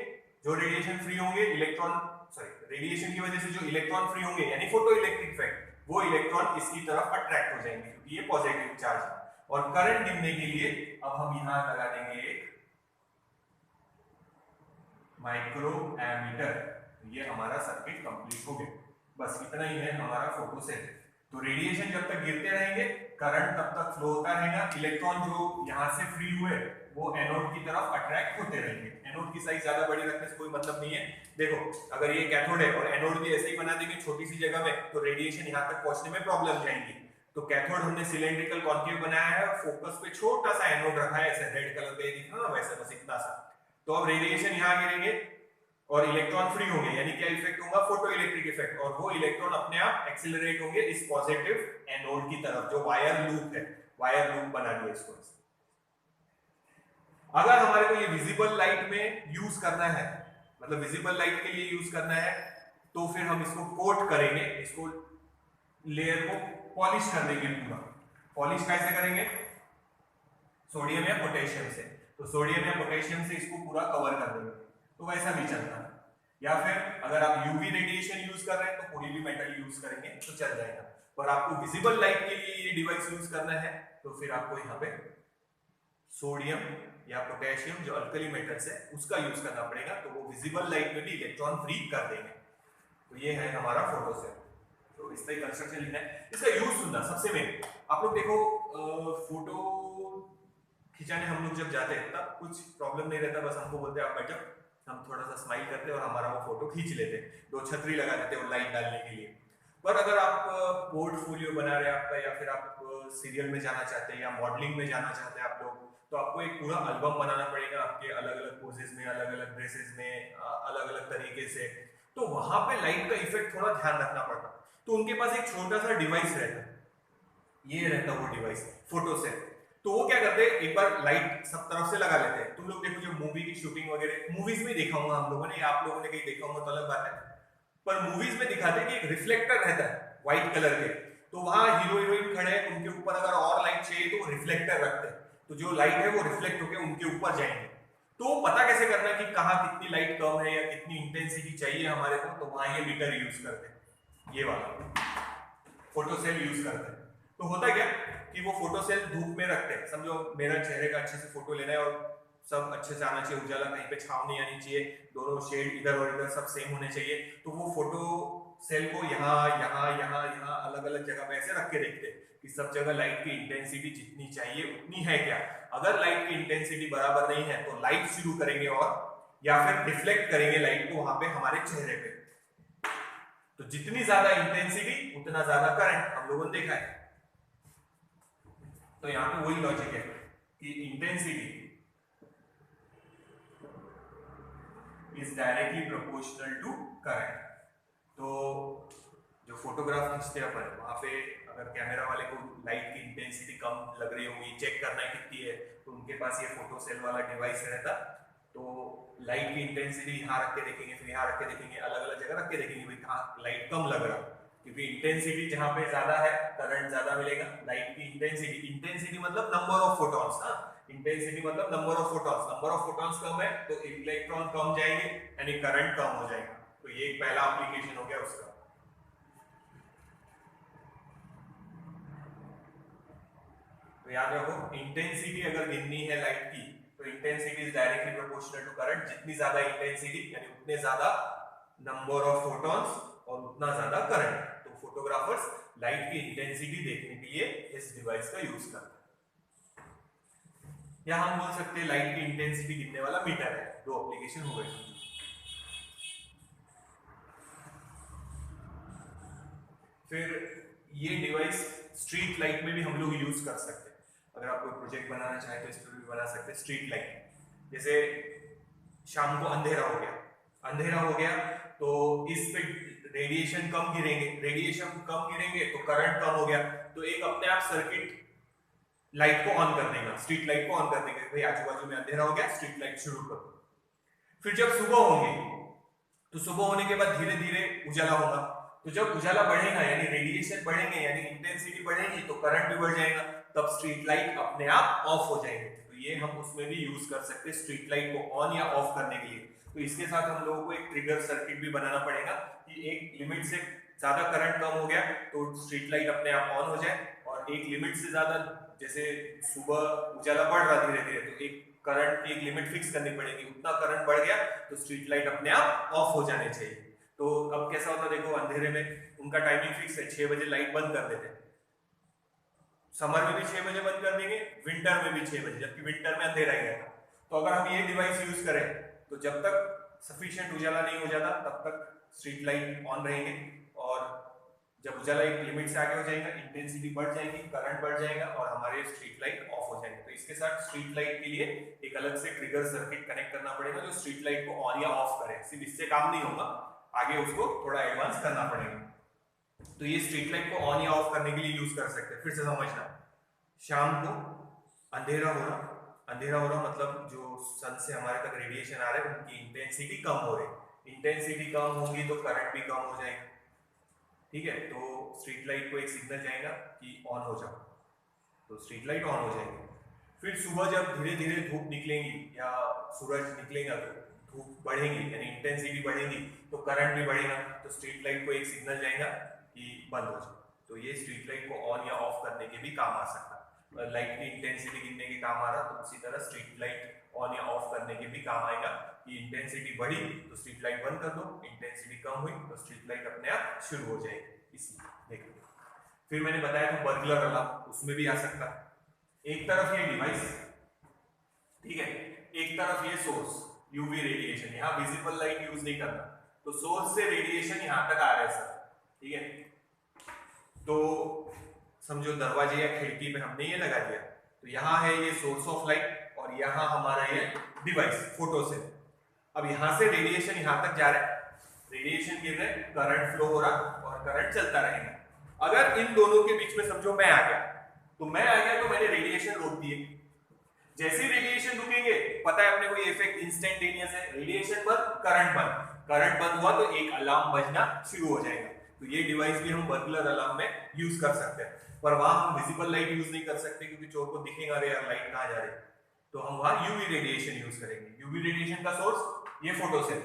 जो रेडिएशन फ्री होंगे इलेक्ट्रॉन, सॉरी रेडिएशन की वजह से जो इलेक्ट्रॉन फ्री होंगे यानी फोटो इलेक्ट्रिक इफेक्ट, वो इलेक्ट्रॉन इसकी तरफ अट्रैक्ट हो जाएंगे क्योंकि ये पॉजिटिव चार्ज है। और करंट गिनने के लिए अब हम यहां लगा देंगे एक माइक्रो एमीटर। ये हमारा सर्किट कंप्लीट हो गया। बस इतना ही है हमारा फोटो सेल। तो रेडिएशन जब तक गिरते रहेंगे, करंट तब तक फ्लो होता रहेगा, इलेक्ट्रॉन जो यहां से फ्री हुए वो एनोड की तरफ अट्रैक्ट होते रहेंगे। एनोड की साइज ज्यादा बड़ी रखने से कोई मतलब नहीं है। देखो अगर ये कैथोड है और एनोड भी ऐसे ही बना देंगे छोटी सी जगह में, तो रेडिएशन यहां तक पहुंचने में प्रॉब्लम जाएंगी। तो कैथोड हमने सिलेंड्रिकल कॉन्केव बनाया है, फोकस पे छोटा सा एनोड रखा है, ऐसे रेड कलर का दिख रहा है ना, वैसे बस इतना सा। तो अब रेडिएशन यहां गिरेंगे और इलेक्ट्रॉन फ्री होंगे, यानी क्या इफेक्ट होगा? Photo electric effect. और वो इलेक्ट्रॉन अपने आप एक्सेलरेट होंगे इस पॉजिटिव एनोड की तरफ, जो वायर लूप है, वायर लूप बना दिया इसको। अगर हमारे को ये विजिबल लाइट में यूज करना है, मतलब विजिबल लाइट के लिए यूज करना है, तो फिर हम इसको कोट करेंगे, इसको लेयर को पॉलिश कर देंगे पूरा। पॉलिश कैसे करेंगे? सोडियम या पोटेशियम से। तो सोडियम या पोटेशियम से इसको पूरा कवर कर देंगे, तो वैसा भी चलता है। या फिर अगर आप यूवी रेडिएशन यूज कर रहे हैं तो कोई भी मेटल यूज करेंगे तो चल जाएगा। पर आपको विजिबल लाइट के लिए ये डिवाइस यूज करना है तो फिर आपको यहाँ पे सोडियम या पोटेशियम जो अल्कली मेटल्स है उसका यूज करना पड़ेगा, तो वो विजिबल लाइट में भी इलेक्ट्रॉन फ्री कर देंगे। तो ये है हमारा फोटो सेल। तो इस तरह कंस्ट्रक्शन लिखना है। इसका यूज सुनना सबसे मेन, आप लोग देखो फोटो खिंचाने हम लोग जब जाते हैं तब कुछ प्रॉब्लम नहीं रहता, बस हमको बोलते हैं आप बैठो, हम थोड़ा सा स्माइल करते और हमारा वो फोटो खींच लेते, दो छतरी लगा देते और लाइट डालने के लिए। पर अगर आप पोर्टफोलियो बना रहे हैं आपका, या फिर आप सीरियल में जाना चाहते हैं या मॉडलिंग में जाना चाहते हैं आप लोग, तो आपको एक पूरा एल्बम बनाना पड़ेगा आपके अलग अलग पोजेस में, अलग अलग ड्रेसेस में, अलग अलग तरीके से। तो वहां पे लाइट का इफेक्ट थोड़ा ध्यान रखना पड़ता। तो उनके पास एक छोटा सा डिवाइस रहता, ये रहता वो डिवाइस फोटो सेल। तो वो क्या करते हैं, एक बार लाइट सब तरफ से लगा लेते हैं। तुम लोग देखो जो मूवी की शूटिंग वगैरह मूवीज में देखा होगा हम लोगों ने, आप लोगों ने कहीं देखा होगा तो अलग बात है, पर मूवीज में दिखाते हैं कि एक रिफ्लेक्टर रहता है व्हाइट कलर के। तो वहां हीरो हीरोइन खड़े हैं, उनके ऊपर अगर और लाइट चाहिए तो वो रिफ्लेक्टर रखते हैं, तो जो लाइट है वो रिफ्लेक्ट होकर उनके ऊपर जाएंगे। तो पता कैसे करना है कि कहाँ कितनी लाइट कम है या कितनी इंटेंसिटी चाहिए हमारे को, तो वहां ये मीटर यूज करते हैं, ये वाला फोटो सेल यूज करते हैं। तो होता क्या कि वो फोटो सेल धूप में रखते हैं, समझो मेरा चेहरे का अच्छे से फोटो लेना है और सब अच्छे से आना चाहिए, उजाला कहीं पे छाव नहीं आनी चाहिए, दोनों शेड इधर और इधर सब सेम होने चाहिए। तो वो फोटो सेल को यहाँ यहाँ यहाँ यहाँ अलग अलग जगह पे ऐसे रख के देखते हैं कि सब जगह लाइट की इंटेंसिटी जितनी चाहिए उतनी है क्या। अगर लाइट की इंटेंसिटी बराबर नहीं है तो लाइट शुरू करेंगे और या फिर रिफ्लेक्ट करेंगे लाइट को वहां पे हमारे चेहरे पे। तो जितनी ज्यादा इंटेंसिटी उतना ज्यादा करंट, हम लोगों ने देखा है। तो यहां पे वही लॉजिक है कि intensity is directly proportional to current. तो जो फोटोग्राफ खींचते हैं अपन, वहां पे अगर कैमरा वाले को लाइट की इंटेंसिटी कम लग रही होगी, चेक करना है कितनी है, तो उनके पास ये फोटो सेल वाला डिवाइस रहता। तो लाइट की इंटेंसिटी यहाँ रख के देखेंगे, फिर यहाँ रख के देखेंगे, अलग अलग जगह रख के देखेंगे भाई कहाँ लाइट कम लग रहा, क्योंकि इंटेंसिटी जहां पे ज्यादा है करंट ज्यादा मिलेगा। लाइट की इंटेंसिटी मतलब नंबर ऑफ फोटॉन्स, इंटेंसिटी मतलब number of photons, number of photons कम है तो इलेक्ट्रॉन कम जाएंगे यानी करंट कम हो जाएगा। तो ये एक पहला एप्लीकेशन हो गया उसका। तो याद रखो इंटेंसिटी अगर गिननी है लाइट की तो intensity is directly proportional to current. जितनी ज्यादा इंटेंसिटी यानी उतने ज्यादा नंबर ऑफ फोटॉन्स और उतना ज्यादा करंट। तो फोटोग्राफर्स लाइट की इंटेंसिटी देखने के लिए इस डिवाइस का यूज करते हैं। या हम बोल सकते हैं लाइट की इंटेंसिटी गिनने वाला मीटर है। दो एप्लीकेशन हो गए। फिर ये डिवाइस स्ट्रीट लाइट में भी हम लोग यूज कर सकते हैं। अगर आप कोई प्रोजेक्ट बनाना चाहे तो इस पर भी बना सकते हैं। स्ट्रीट लाइट जैसे शाम को अंधेरा हो गया तो इस पे रेडिएशन कम गिरेंगे तो करंट कम हो गया, तो एक अपने आप सर्किट लाइट को ऑन कर देगा, स्ट्रीट लाइट को ऑन कर देगा, भाई आजू बाजू में अंधेरा हो गया, स्ट्रीट लाइट शुरू कर दो। फिर जब सुबह होंगे तो सुबह होने के बाद धीरे धीरे उजाला होगा। तो जब उजाला बढ़ेगा यानी रेडिएशन बढ़ेंगे यानी इंटेंसिटी बढ़ेगी तो करंट भी बढ़ जाएगा, तब स्ट्रीट लाइट अपने आप ऑफ हो जाएंगे। तो ये हम उसमें भी यूज कर सकते हैं स्ट्रीट लाइट को ऑन या ऑफ करने के लिए। तो इसके साथ हम लोगों को एक ट्रिगर सर्किट भी बनाना पड़ेगा कि एक लिमिट से ज्यादा करंट कम हो गया तो स्ट्रीट लाइट अपने आप ऑन हो जाए, और एक लिमिट से ज्यादा जैसे सुबह उजाला बढ़ रहा धीरे धीरे तो एक करंट की एक लिमिट फिक्स करनी पड़ेगी, उतना करंट बढ़ गया तो स्ट्रीट लाइट अपने आप ऑफ हो जाने चाहिए। तो अब कैसा होता है देखो, अंधेरे में उनका टाइमिंग फिक्स है, 6 बजे लाइट बंद कर देते हैं। समर में भी 6 बजे बंद कर देंगे, विंटर में भी 6 बजे, जबकि विंटर में अंधेरा ही रहता। तो अगर हम ये डिवाइस यूज करें तो जब तक सफिशिएंट उजाला नहीं हो जाता तब तक स्ट्रीट लाइट ऑन रहेंगे, और जब उजाला एक लिमिट से आगे हो जाएगा इंटेंसिटी बढ़ जाएगी, करंट बढ़ जाएगा और हमारे स्ट्रीट लाइट ऑफ हो जाएंगे। तो इसके साथ स्ट्रीट लाइट के लिए एक अलग से ट्रिगर सर्किट कनेक्ट करना पड़ेगा जो स्ट्रीट लाइट को ऑन या ऑफ करे। सिर्फ इससे काम नहीं होगा, आगे उसको थोड़ा एडवांस करना पड़ेगा। तो ये स्ट्रीट लाइट को ऑन या ऑफ करने के लिए यूज कर सकते हैं। फिर से समझना, शाम को अंधेरा हो रहा, अंधेरा हो रहा मतलब जो सन से हमारे तक रेडिएशन आ रहा है उनकी इंटेंसिटी कम हो रही, इंटेंसिटी कम होगी तो करंट भी कम हो जाएगा। ठीक है, तो स्ट्रीट लाइट को एक सिग्नल जाएगा कि ऑन हो जाओ, तो स्ट्रीट लाइट ऑन हो जाएगी। फिर सुबह जब धीरे धीरे धूप निकलेंगी या सूरज निकलेगा तो धूप बढ़ेगी यानी इंटेंसिटी बढ़ेगी तो करंट भी बढ़ेगा, तो स्ट्रीट लाइट को एक सिग्नल जाएगा कि बंद हो जाए। तो ये स्ट्रीट लाइट को ऑन या ऑफ करने के भी काम आ सकता है। लाइट की इंटेंसिटी गिनने के काम आ रहा तो उसी तरह स्ट्रीट लाइट ऑन या ऑफ करने के भी काम आएगा कि इंटेंसिटी बढ़ी तो स्ट्रीट लाइट बंद कर दो, इंटेंसिटी कम हुई तो स्ट्रीट लाइट अपने आप शुरू हो जाएगी। इसलिए देखो, फिर मैंने बताया था बर्गलर अलार्म, उसमें भी आ सकता है। एक तरफ ये डिवाइस, ठीक है, एक तरफ ये सोर्स यूवी रेडिएशन, यहाँ विजिबल लाइट यूज नहीं करना, तो सोर्स से रेडिएशन यहाँ तक आ रहा है सर, ठीक है। तो समझो दरवाजे या खिड़की पे हमने ये लगा दिया, तो यहाँ है ये सोर्स ऑफ लाइट और यहाँ हमारा ये डिवाइस फोटो सेल। अब यहाँ से रेडिएशन यहाँ तक जा रहा है, रेडिएशन गिर रहे, करंट फ्लो हो रहा और करंट चलता रहेगा। अगर इन दोनों के बीच में समझो मैं आ गया, तो मैं आ गया तो मैंने रेडिएशन रोक दिए। जैसे ही रेडिएशन रुकेंगे, पता है अपने को ये इफेक्ट इंस्टेंटेनियस है, रेडिएशन बंद, करंट बंद, करंट बंद हुआ तो एक अलार्म बजना शुरू हो जाएगा। तो ये डिवाइस भी हम बर्गलर अलार्म में यूज कर सकते हैं, पर वहां हम विजिबल लाइट यूज नहीं कर सकते क्योंकि चोर को दिखेगा अरे यार लाइट कहां जा रही है, तो हम वहां यूवी रेडिएशन यूज करेंगे। यूवी रेडिएशन का सोर्स ये फोटो सेल,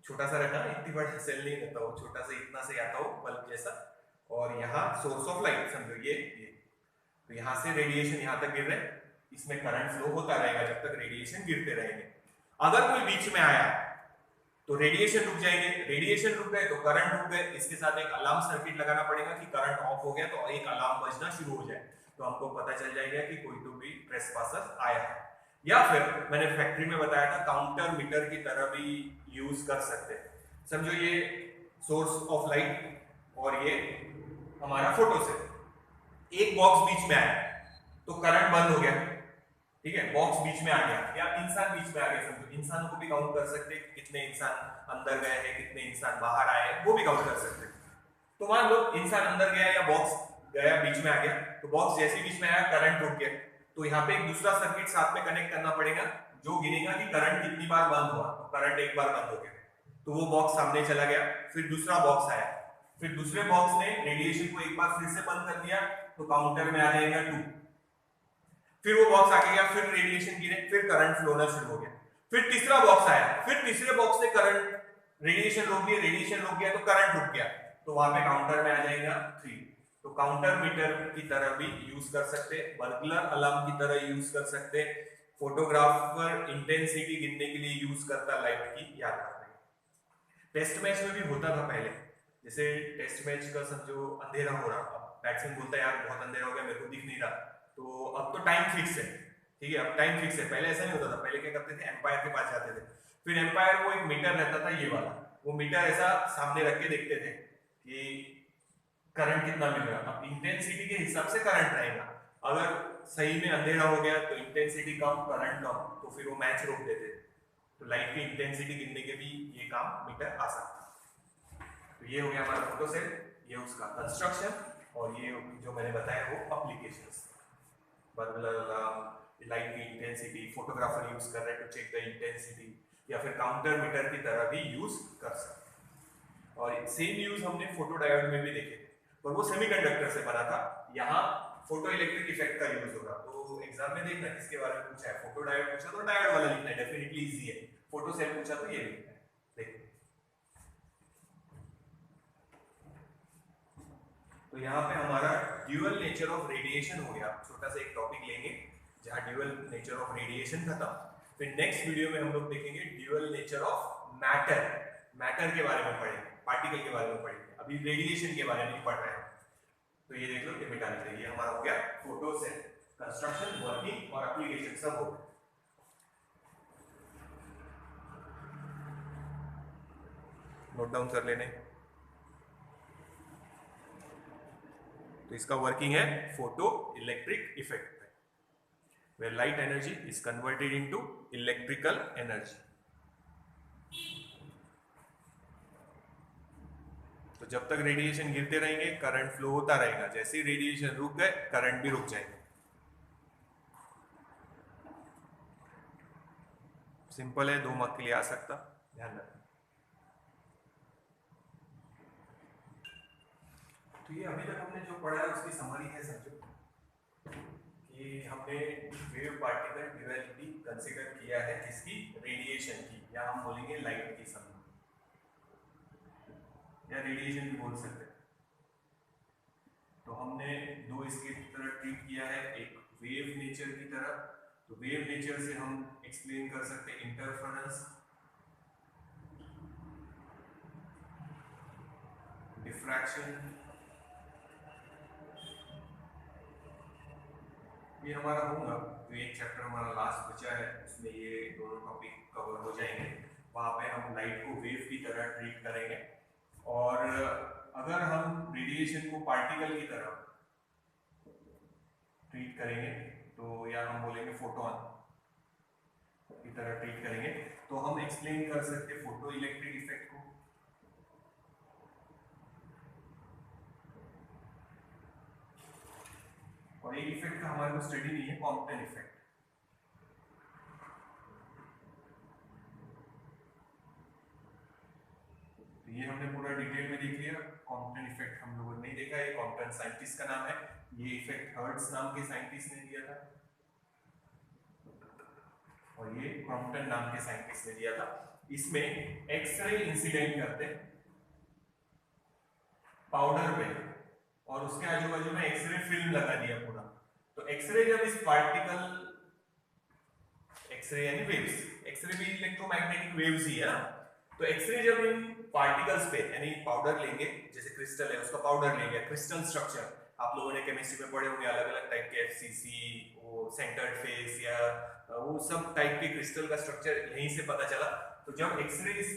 छोटा सा रहता है, इतनी बड़ा सेल नहीं रहता वो, छोटा सा इतना से आता हो बल्ब जैसा, और यहाँ सोर्स ऑफ लाइट समझो ये, तो यहाँ से रेडिएशन यहाँ तक गिर रहे, इसमें करंट फ्लो होता रहेगा जब तक रेडिएशन गिरते रहेंगे। अगर कोई बीच में आया तो रेडिएशन रुक जाएंगे, रेडिएशन रुक गए तो करंट रुक गए, इसके साथ एक अलार्म सर्किट लगाना पड़ेगा कि करंट ऑफ हो गया तो एक अलार्म बजना शुरू हो जाए, तो हमको पता चल जाएगा कि कोई तो भी ट्रेसपासर आया है। या फिर मैंने फैक्ट्री में बताया था काउंटर मीटर की तरह भी यूज कर सकते हैं। समझो ये सोर्स ऑफ लाइट और ये हमारा फोटो सेल, एक बॉक्स बीच में आया तो करंट बंद हो गया, ठीक है, बॉक्स बीच में आ गया, या इंसान बीच में आ गया, समझो इंसानों को भी काउंट कर सकते हैं, कितने इंसान अंदर गए हैं, कितने इंसान बाहर आए हैं, वो भी काउंट कर सकते हैं। तो मान लो इंसान अंदर गया या बॉक्स गया बीच में आ गया, तो बॉक्स जैसे बीच में आया करंट रुक गया, तो यहाँ पे एक दूसरा सर्किट साथ में कनेक्ट करना पड़ेगा जो गिनेगा कि करंट कितनी बार बंद हुआ, तो करंट एक बार बंद हो गया तो वो बॉक्स सामने चला गया, फिर दूसरा बॉक्स आया, फिर दूसरे बॉक्स ने रेडिएशन को एक बार फिर से बंद कर दिया तो काउंटर में आ जाएगा 2, फिर वो बॉक्स आगे गया, फिर रेडिएशन गिरे, फिर करंट फ्लो होना शुरू हो गया, फिर तीसरा बॉक्स आया, फिर तीसरे बॉक्स ने करंट रेडिएशन रोक दिया, रेडिएशन रोक गया तो करंट रुक गया, तो वहां पे काउंटर में आ जाएगा 3। तो काउंटर मीटर की तरह भी यूज कर सकते, बर्गलर अलार्म की तरह यूज कर सकते, फोटोग्राफर इंटेंसिटी गिनने के लिए यूज करता लाइट की, याद रखना। टेस्ट मैच में भी होता था पहले, जैसे टेस्ट मैच का समझो अंधेरा हो रहा, अब बैट्समैन बोलता है यार बहुत अंधेरा हो गया मेरे को दिख नहीं रहा, तो अब तो टाइम फिक्स है, ठीक है, अब टाइम फिक्स है, पहले ऐसा नहीं होता था, पहले क्या करते थे एम्पायर के पास जाते थे, फिर एम्पायर को एक मीटर रहता था ये वाला, वो मीटर ऐसा सामने रख के देखते थे कि करंट कितना मिल रहा है, अब इंटेंसिटी के हिसाब से करंट रहेगा, अगर सही में अंधेरा हो गया तो इंटेंसिटी कम करंट कम, तो फिर वो मैच रोक देते, तो लाइट की इंटेंसिटी गिनने के भी ये काम मीटर आ सकता है। तो ये हो गया हमारा फोटो सेल, ये उसका कंस्ट्रक्शन, और ये जो मैंने बताया वो एप्लीकेशंस, बर्गलर अलार्म, लाइट की इंटेंसिटी, फोटोग्राफर यूज कर रहे हैं टू चेक द इंटेंसिटी, या फिर काउंटर मीटर की तरह भी यूज कर सकते हैं। और सेम यूज हमने फोटो डायोड में भी देखे थे, पर वो सेमीकंडक्टर से बना था, यहाँ फोटो इलेक्ट्रिक इफेक्ट का यूज होगा। तो एग्जाम में देखना किसके बारे में पूछा है, फोटो डायोड पूछा तो डायोड वाला लिखना है, डेफिनेटली इजी है, फोटो सेल पूछा तो ये लिखना है। देखो तो यहाँ पे हमारा ड्यूअल नेचर ऑफ रेडिएशन हो गया, छोटा सा एक टॉपिक लेंगे जहाँ ड्यूअल नेचर ऑफ रेडिएशन खत्म, फिर नेक्स्ट वीडियो में हम लोग देखेंगे dual nature of matter, matter के बारे में पढ़ेंगे, पार्टिकल के बारे में पढ़ेंगे, अभी रेडिएशन के बारे में नहीं पढ़ रहे हैं। तो ये देख लो, ये मिटा लेते हैं, ये हमारा हो गया फोटो सेल, कंस्ट्रक्शन, वर्किंग और एप्लीकेशन सब हो गया। नोट डाउन कर लेने, तो इसका वर्किंग है photo electric effect, where light energy is converted into electrical energy। तो जब तक रेडिएशन गिरते रहेंगे करंट फ्लो होता रहेगा, जैसे ही रेडिएशन रुक गए करंट भी रुक जाएगा। सिंपल है, 2 मार्क के लिए आ सकता, ध्यान रखना। तो ये अभी तक हमने जो पढ़ा है उसकी समरी है समझो कि हमने वेव पार्टिकल ड्यूअलिटी कंसीडर किया है जिसकी रेडिएशन की, या हम बोलेंगे लाइट की समरी, या रेडिएशन भी बोल सकते हैं। तो हमने 2 इसकी तरह ट्रीट किया है, एक वेव नेचर की तरह। तो वेव नेचर से हम एक्सप्लेन कर सकते हैं इंटरफेरेंस, डिफ्रैक्शन, ये हमारा होगा। तो एक चैप्टर हमारा लास्ट बचा है, उसमें ये दोनों टॉपिक कवर हो जाएंगे। वहाँ पे हम लाइट को वेव की तरह ट्रीट करेंगे, और अगर हम रेडिएशन को पार्टिकल की तरह ट्रीट करेंगे तो, या हम बोलेंगे फोटोन की तरह ट्रीट करेंगे, तो हम एक्सप्लेन कर सकते हैं फोटो इलेक्ट्रिक इफेक्ट को। और एक इफेक्ट का हमारे को स्टडी नहीं है, कॉम्पटन इफेक्ट। तो ये हमने पूरा डिटेल में देख लिया। कॉम्पटन इफेक्ट हम लोगों ने नहीं देखा, ये कॉम्पटन साइंटिस्ट का नाम है, ये इफेक्ट हर्ट्ज नाम के साइंटिस्ट ने दिया था, और ये क्रॉम्पटन नाम के साइंटिस्ट ने दिया था। इसमें एक्सरे इंसिडेंट करते हैं पाउडर पे, और उसके आजू बाजू में एक्सरे फिल्म लगा दिया पूरा। तो एक्सरे जब इस पार्टिकल, एक्सरे यानी वेव्स, एक्सरे भी इलेक्ट्रोमैग्नेटिक वेव्स ही है ना। तो एक्सरे जब इन पार्टिकल्स पे, यानी पाउडर लेंगे, जैसे क्रिस्टल है उसका पाउडर लेंगे, क्रिस्टल स्ट्रक्चर आप लोगों ने केमिस्ट्री में पढ़े होंगे, अलग अलग टाइप के एफसीसी, वो सेंटर्ड फेस, या वो सब टाइप के क्रिस्टल का स्ट्रक्चर यहीं से पता चला। तो जब एक्सरे इस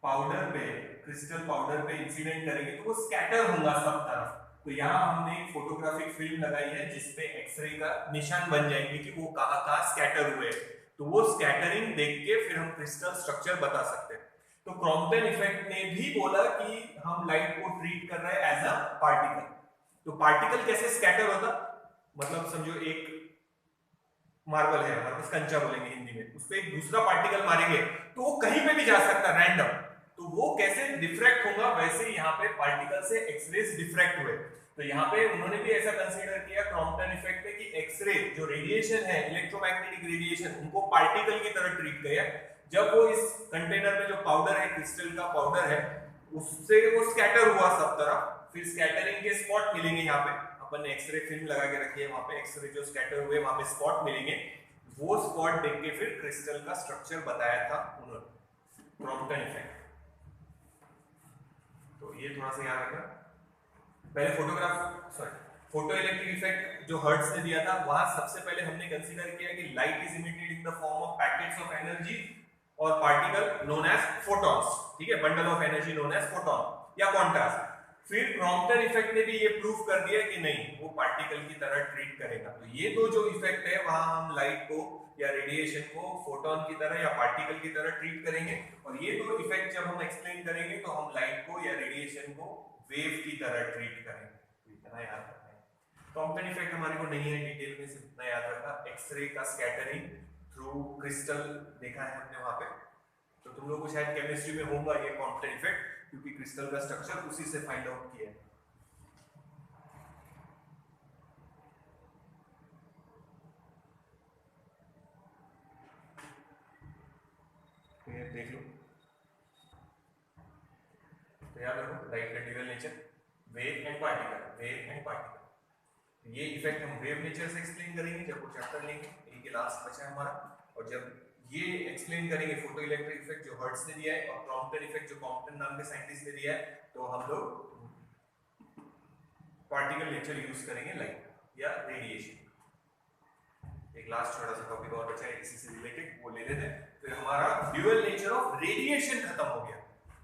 पाउडर पे, क्रिस्टल पाउडर पे इंसिडेंट करेंगे तो वो स्कैटर होगा सब तरफ। तो यहाँ हमने एक फोटोग्राफिक फिल्म लगाई है जिसपे एक्सरे का निशान बन जाएंगे कि वो कहाँ स्कैटर हुए। तो वो स्कैटरिंग देख के फिर हम क्रिस्टल स्ट्रक्चर बता सकते हैं। तो क्रॉम्पटन इफेक्ट ने भी बोला कि हम लाइट को ट्रीट कर रहे हैं एज अ पार्टिकल। तो पार्टिकल कैसे स्कैटर होता, मतलब समझो एक मार्बल है हमारे पास, कंचा बोलेंगे हिंदी में, उस पर एक दूसरा पार्टिकल मारेंगे तो वो कहीं पे भी जा सकता है रैंडम। तो वो कैसे डिफ्रैक्ट होगा, वैसे यहाँ पे पार्टिकल से एक्सरेज डिफ्रैक्ट हुए। तो यहाँ पे उन्होंने भी ऐसा कंसीडर किया क्रॉम्पटन इफेक्ट में कि एक्सरे जो रेडिएशन है, इलेक्ट्रोमैग्नेटिक रेडिएशन, उनको पार्टिकल की तरह ट्रीट किया। जब वो इस कंटेनर में जो पाउडर है, क्रिस्टल का पाउडर है, उससे वो स्कैटर हुआ सब तरफ। फिर स्कैटरिंग के स्पॉट मिलेंगे, यहाँ पे अपन ने एक्सरे फिल्म लगा के रखी है, वहां पे एक्सरे जो स्कैटर हुए वहां पे स्पॉट मिलेंगे। वो स्पॉट देख के फिर क्रिस्टल का स्ट्रक्चर बताया था उन्होंने, क्रॉम्पटन इफेक्ट। तो ये थोड़ा सा याद रखना। पहले फोटो इलेक्ट्रिक इफेक्ट जो हर्ट्ज ने दिया था, वहां सबसे पहले हमने कंसीडर किया कि light is emitted in the form of packets of energy और पार्टिकल नोन एज फोटॉन्स, ठीक है, bundle of energy known as photon या क्वांटास। फिर क्रॉम्पटन इफेक्ट ने भी ये प्रूव कर दिया कि नहीं, वो पार्टिकल की तरह ट्रीट करेगा। तो ये दो जो इफेक्ट है, वहां हम लाइट को या रेडिएशन को फोटोन की तरह या पार्टिकल की तरह ट्रीट करेंगे। और ये दो इफेक्ट जब हम एक्सप्लेन करेंगे तो हम लाइट को या रेडिएशन को वेव की तरह ट्रीट करेंगे। तो इतना याद रखना है। क्रॉम्पटन इफेक्ट हमारे को नहीं है डिटेल में, सिर्फ इतना याद रखना। एक्सरे का स्कैटरिंग थ्रू क्रिस्टल देखा है हमने वहां पे, तो तुम लोग को शायद केमिस्ट्री में होगा ये क्रॉम्पटन इफेक्ट, क्योंकि क्रिस्टल का स्ट्रक्चर उसी से फाइंड आउट किया है। तो ये देख लो, तो याद रखो लाइट का dual nature, wave and particle, wave and particle. ये इफेक्ट हम वेव नेचर से एक्सप्लेन करेंगे जब वो चैप्टर लेंगे, ये लास्ट बचा है हमारा। और जब ये एक्सप्लेन करेंगे फोटो इलेक्ट्रिक इफेक्ट जो हर्ट्ज ने दिया है, और क्रॉम्पटन इफेक्ट जो क्रॉम्पटन नाम के साइंटिस्ट ने दिया है, तो हम लोग पार्टिकल नेचर यूज करेंगे लाइट या रेडिएशन। एक लास्ट छोटा सा टॉपिक और बचा है इसी से रिलेटेड, वो ले लेते हैं। फिर हमारा ड्यूअल नेचर ऑफ रेडिएशन खत्म हो गया।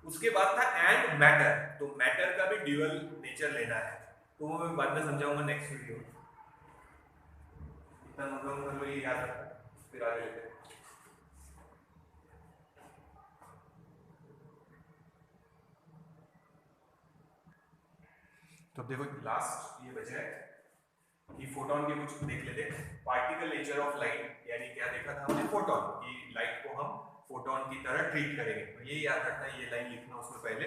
उसके बाद था एंड मैटर, तो मैटर का भी ड्यूअल नेचर लेना है, तो वो मैं बाद में समझाऊंगा नेक्स्ट वीडियो। इतना मतलब कर लो, ये याद रखना, फिर आगे लेते हैं। तो देखो लास्ट ये बचा है कि फोटोन के कुछ देख लेते हैं। पार्टिकल नेचर ऑफ लाइट, यानी क्या देखा था हमने, फोटोन की लाइट को हम फोटोन की तरह ट्रीट करेंगे। तो ये याद रखना, ये लाइन लिखना उसमें पहले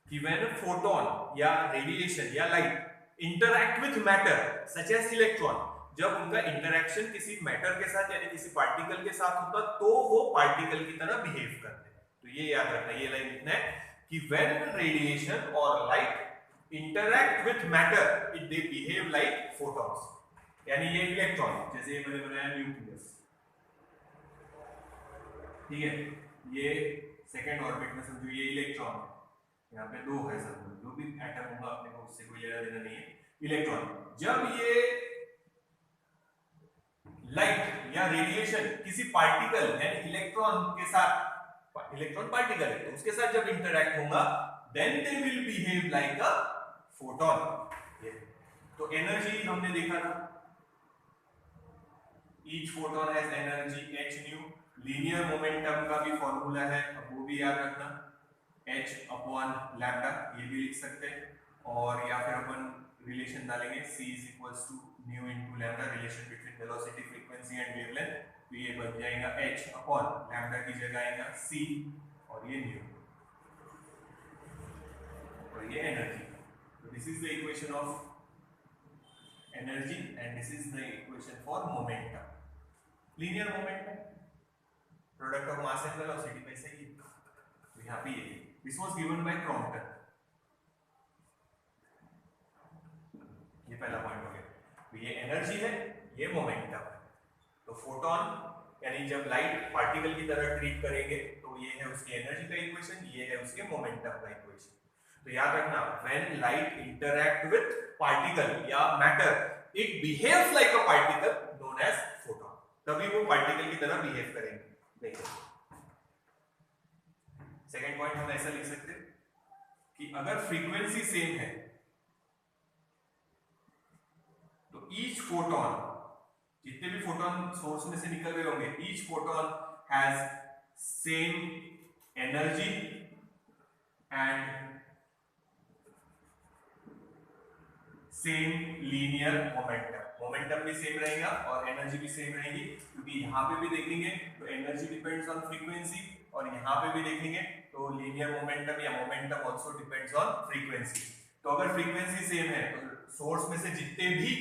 कि व्हेन फोटोन या रेडिएशन या light interact with matter such as electron, जब उनका इंटरेक्शन किसी मैटर के साथ यानी किसी पार्टिकल के साथ होता तो वो पार्टिकल की तरह बिहेव करते हैं। तो ये याद रखना, ये लाइन लिखना है कि व्हेन रेडिएशन और light interact with matter it they behave like photons, यानी ये इलेक्ट्रॉन, जैसे ये मैंने बनाया न्यूक्लियस, ठीक है, ये सेकंड ऑर्बिट में समझो ये इलेक्ट्रॉन है, यहाँ पे दो है, सब जो भी एटम होगा अपने को उससे कोई लेना देना नहीं है। इलेक्ट्रॉन जब ये लाइट या रेडिएशन किसी पार्टिकल यानी इलेक्ट्रॉन के साथ, इलेक्ट्रॉन पार्टिकल है तो उसके साथ जब इंटरैक्ट होगा then they will behave like a photon. तो एनर्जी हमने देखा था, each photon has energy h nu. Linear momentum का भी फॉर्मूला है, अब वो भी याद रखना, h अपॉन लैम्डा, ये भी लिख सकते हैं। और या फिर अपन रिलेशन डालेंगे c is equals to nu into lambda, relation between velocity, frequency and wavelength. तो ये बन जाएगा h अपॉन लैम्डा की जगह आएगा c और ये न्यू और ये एनर्जी। तो this is the equation of energy and this is the equation for momentum. Linear momentum product of mass and velocity में से ही, तो यहाँ पे ये this was given by Crompton. ये पहला पॉइंट हो गया। तो ये एनर्जी है, ये मोमेंटम है। तो फोटोन यानी जब लाइट पार्टिकल की तरह ट्रीट करेंगे तो ये है उसकी एनर्जी का इक्वेशन, ये है उसके मोमेंटम का इक्वेशन। तो याद रखना, when light interact with particle या matter it behaves like a particle known as photon, तभी वो पार्टिकल की तरह बिहेव करेंगे। देखो सेकंड पॉइंट हम ऐसा लिख सकते कि अगर फ्रीक्वेंसी सेम है तो ईच फोटोन, जितने भी फोटोन सोर्स में से निकल रहे होंगे, each photon has same energy and same linear momentum. Momentum भी सेम रहेगा और एनर्जी भी सेम रहेगी, क्योंकि यहाँ पे भी देखेंगे तो एनर्जी डिपेंड्स ऑन फ्रीक्वेंसी और यहाँ पे भी देखेंगे तो लीनियर मोमेंटम या momentum also depends on frequency. तो अगर फ्रीक्वेंसी सेम है तो सोर्स में से जितने भी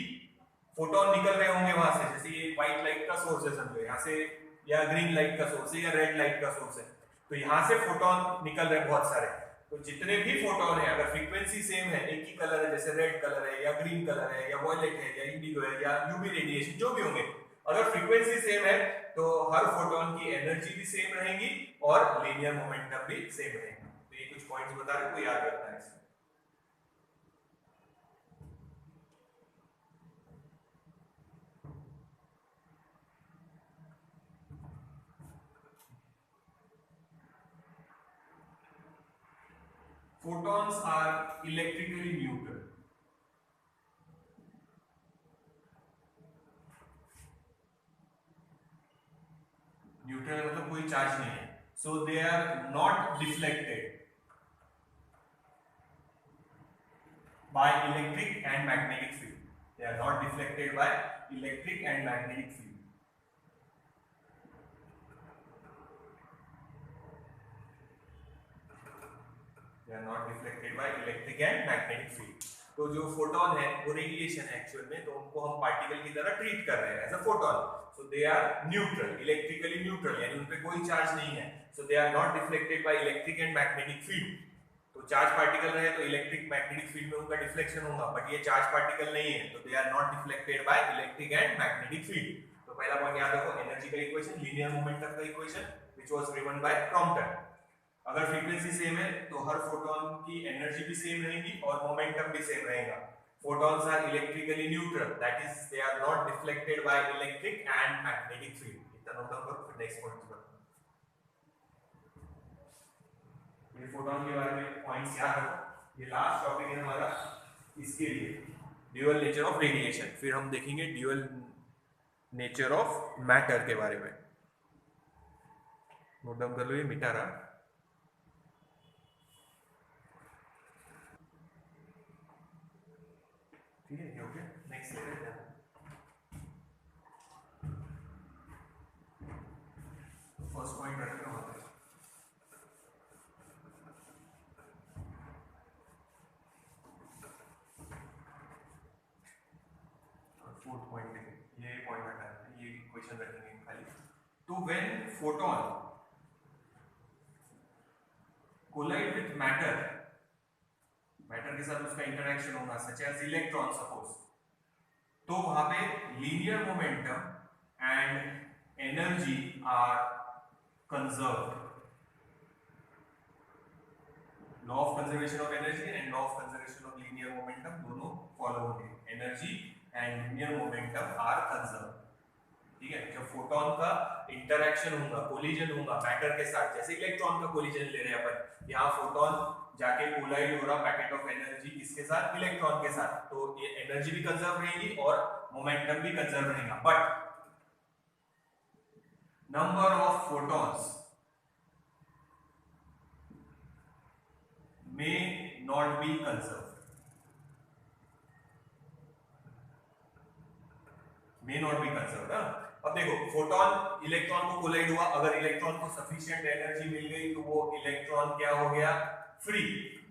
फोटोन निकल रहे होंगे वहां से, जैसे ये व्हाइट लाइट का सोर्स है समझो, यहाँ से या ग्रीन लाइट का सोर्स है या रेड लाइट का सोर्स है, तो यहाँ से फोटोन निकल रहे बहुत सारे। तो जितने भी फोटोन है अगर फ्रीक्वेंसी सेम है, एक ही कलर है, जैसे रेड कलर है या ग्रीन कलर है या वॉयलेट है या इंडिगो है या यूवी रेडिएशन जो भी होंगे, अगर फ्रीक्वेंसी सेम है तो हर फोटोन की एनर्जी भी सेम रहेगी और लीनियर मोमेंटम भी सेम रहेगा। तो ये कुछ पॉइंट्स बता रहे को याद रखना है इसमें। Photons are electrically neutral. Neutral मतलब कोई चार्ज नहीं है, so they are not deflected by electric and magnetic field. They are not deflected by electric and magnetic field. They are not deflected by electric and magnetic field. तो जो फोटोन है वो रेडिएशन है एक्चुअल में, तो उनको हम पार्टिकल की तरह ट्रीट कर रहे हैं as a photon. So they are neutral, electrically neutral, यानी उन पे कोई चार्ज नहीं है। So they are not deflected by electric and magnetic field. तो चार्ज पार्टिकल रहे तो इलेक्ट्रिक मैग्नेटिक फील्ड में उनका डिफ्लेक्शन होगा, बट ये चार्ज पार्टिकल नहीं है, तो they are not deflected by electric and magnetic field. तो पहला पॉइंट याद रखो, एनर्जी का इक्वेशन, लीनियर मोमेंटम का equation which was given by Compton. अगर फ्रीक्वेंसी सेम है तो हर फोटोन की एनर्जी भी सेम रहेगी और मोमेंटम भी सेम रहेगा। Photons are electrically neutral, that is they are not deflected by electric and magnetic field. इतना नोट डाउन करो, फिर नेक्स्ट पॉइंट पर। ये फोटोन के बारे में पॉइंट्स याद रखो, ये लास्ट टॉपिक है हमारा इसके लिए, ड्यूअल नेचर ऑफ रेडिएशन। फिर हम देखेंगे ड्यूअल नेचर ऑफ मैटर के बारे में। नोट डाउन कर लो, ये मिटा रहा। ठीक है, ओके, नेक्स्ट लेते हैं। फोर्थ पॉइंट देखें, ये पॉइंट हटा दें, ये क्वेश्चन रखेंगे खाली। तो when photon collide with matter, matter के साथ उसका इंटरेक्शन होगा सच एज इलेक्ट्रॉन सपोज, तो वहां पे linear momentum and energy are conserved. Law of conservation of energy and law of conservation of linear momentum दोनों फॉलो होंगे। Energy and linear momentum are conserved. ठीक है, जब फोटोन का इंटरेक्शन होगा, कोलिजन होगा मैटर के साथ, जैसे इलेक्ट्रॉन का कोलिजन ले रहे हैं अपन, यहाँ फोटोन जाके कोलाइड हो रहा पैकेट ऑफ एनर्जी किसके साथ, इलेक्ट्रॉन के साथ, तो ये एनर्जी भी कंजर्व रहेगी और मोमेंटम भी कंजर्व रहेगा। But number of photons may not be conserved, may not be conserved। अब देखो फोटोन इलेक्ट्रॉन को कोलाइड हुआ, अगर इलेक्ट्रॉन को सफिशिएंट एनर्जी मिल गई तो वो इलेक्ट्रॉन क्या हो गया, फ्री,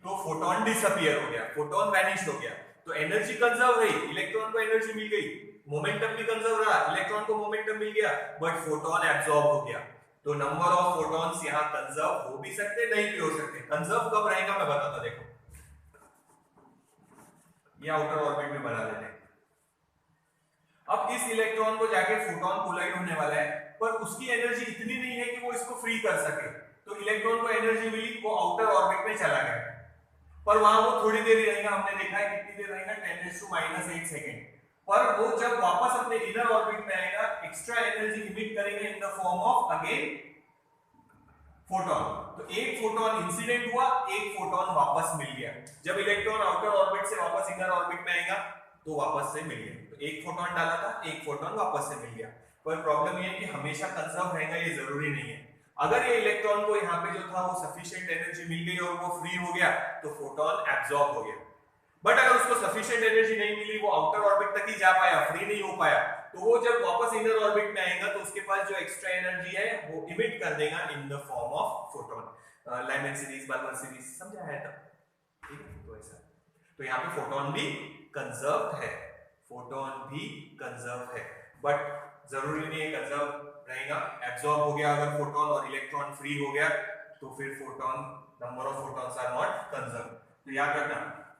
तो फोटोन डिसअपीयर हो गया, फोटोन वैनिश हो गया, तो एनर्जी कंजर्व रही, इलेक्ट्रॉन को एनर्जी मिल गई, मोमेंटम भी कंजर्व रहा, इलेक्ट्रॉन को मोमेंटम मिल गया, बट फोटोन एब्सॉर्ब हो गया। तो नंबर ऑफ फोटॉन्स यहां कंजर्व हो भी सकते, नहीं भी हो सकते। कंजर्व कब रहेगा मैं बताता, देखो ये आउटर ऑर्बिट में बना देते हैं। अब इस इलेक्ट्रॉन को जाके फोटोन कोलाइड होने वाला है, पर उसकी एनर्जी इतनी नहीं है कि वो इसको फ्री कर सके, तो इलेक्ट्रॉन को एनर्जी मिली, वो आउटर ऑर्बिट में चला गया, पर वहां वो थोड़ी देर ही रहेगा, हमने देखा है कितनी देर रहेगा, 10⁻⁻⁸ सेकंड, पर वो जब वापस अपने इनर ऑर्बिट में आएगा एक्स्ट्रा एनर्जी इमिट करेंगे इन the form of again photon. तो एक फोटोन इंसिडेंट हुआ, एक फोटोन वापस मिल गया। जब इलेक्ट्रॉन आउटर ऑर्बिट से वापस इनर ऑर्बिट में आएगा तो वापस से मिल गया, तो एक फोटोन डाला था, एक फोटोन वापस से मिल गया। पर प्रॉब्लम ये है कि हमेशा कंजर्व रहेगा ये जरूरी नहीं है। अगर ये इलेक्ट्रॉन को यहाँ पे जो था वो सफिशिएंट एनर्जी मिल गई और वो फ्री हो गया तो फोटोन एब्सॉर्ब हो गया, बट अगर उसको सफिशिएंट एनर्जी नहीं मिली, वो आउटर ऑर्बिट तक ही जा पाया, फ्री नहीं हो पाया, तो वो जब वापस इनर ऑर्बिट में आएगा तो उसके पास जो एक्स्ट्रा एनर्जी है वो इमिट कर देगा in the form of photon. Lyman series, Balmer series समझा है तब, ठीक है। तो ऐसा, तो यहाँ पे फोटोन भी कंजर्व है, फोटोन भी कंजर्व है, बट जरूरी नहीं है कंजर्व रहेगा। एब्सॉर्ब हो गया अगर फोटोन और इलेक्ट्रॉन फ्री हो गया तो फिर photon, number of photons are not conserve. तो याद रखना,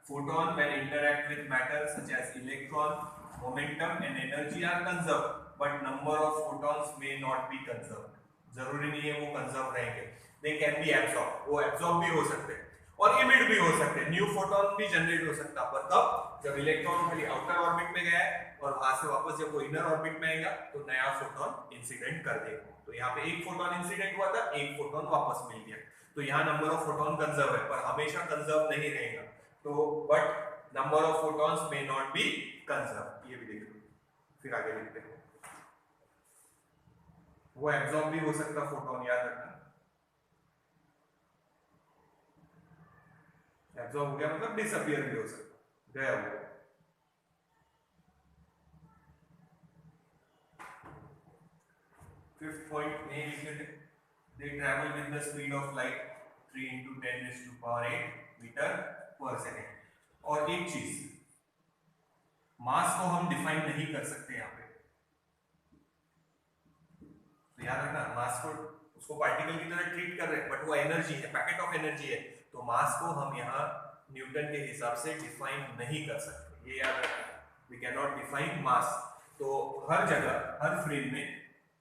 photon when interact with matter such as electron, momentum and energy are conserved, but number of photons may not be conserved। जरूरी नहीं है वो कंजर्व रहेंगे, they can be absorbed, वो एब्सॉर्ब भी हो सकते हैं और इमिट भी हो सकते हैं, न्यू फोटोन भी जनरेट हो सकता है। पर कब, जब इलेक्ट्रॉन खाली आउटर ऑर्बिट में गया है और वहां से वापस जब वो इनर ऑर्बिट में आएगा तो नया फोटोन इंसिडेंट कर देगा। तो यहाँ पे एक फोटोन इंसिडेंट हुआ था, एक फोटोन वापस मिल गया, तो यहाँ नंबर ऑफ फोटोन कंजर्व है, पर हमेशा कंजर्व नहीं रहेगा। तो but number of photons may not be conserve, ये भी देख लो, फिर आगे लिखते हैं। वो एब्सॉर्ब भी हो सकता फोटोन, याद रखना, एब्सॉर्ब हो गया मतलब डिसअपीयर भी हो सकता, गया वो। फिफ्थ पॉइंट में लिख लेते, they travel with the speed of light 3 × 10⁸ metre per second. और एक चीज, मास को हम डिफाइन नहीं कर सकते यहाँ पे, तो याद रखना, मास को उसको पार्टिकल की तरह ट्रीट कर रहे हैं, बट वो एनर्जी है, पैकेट ऑफ एनर्जी है, तो मास को हम यहाँ न्यूटन के हिसाब से डिफाइन नहीं कर सकते, ये याद रखना, वी कैन नॉट डिफाइन मास। तो हर जगह, हर फ्रेम में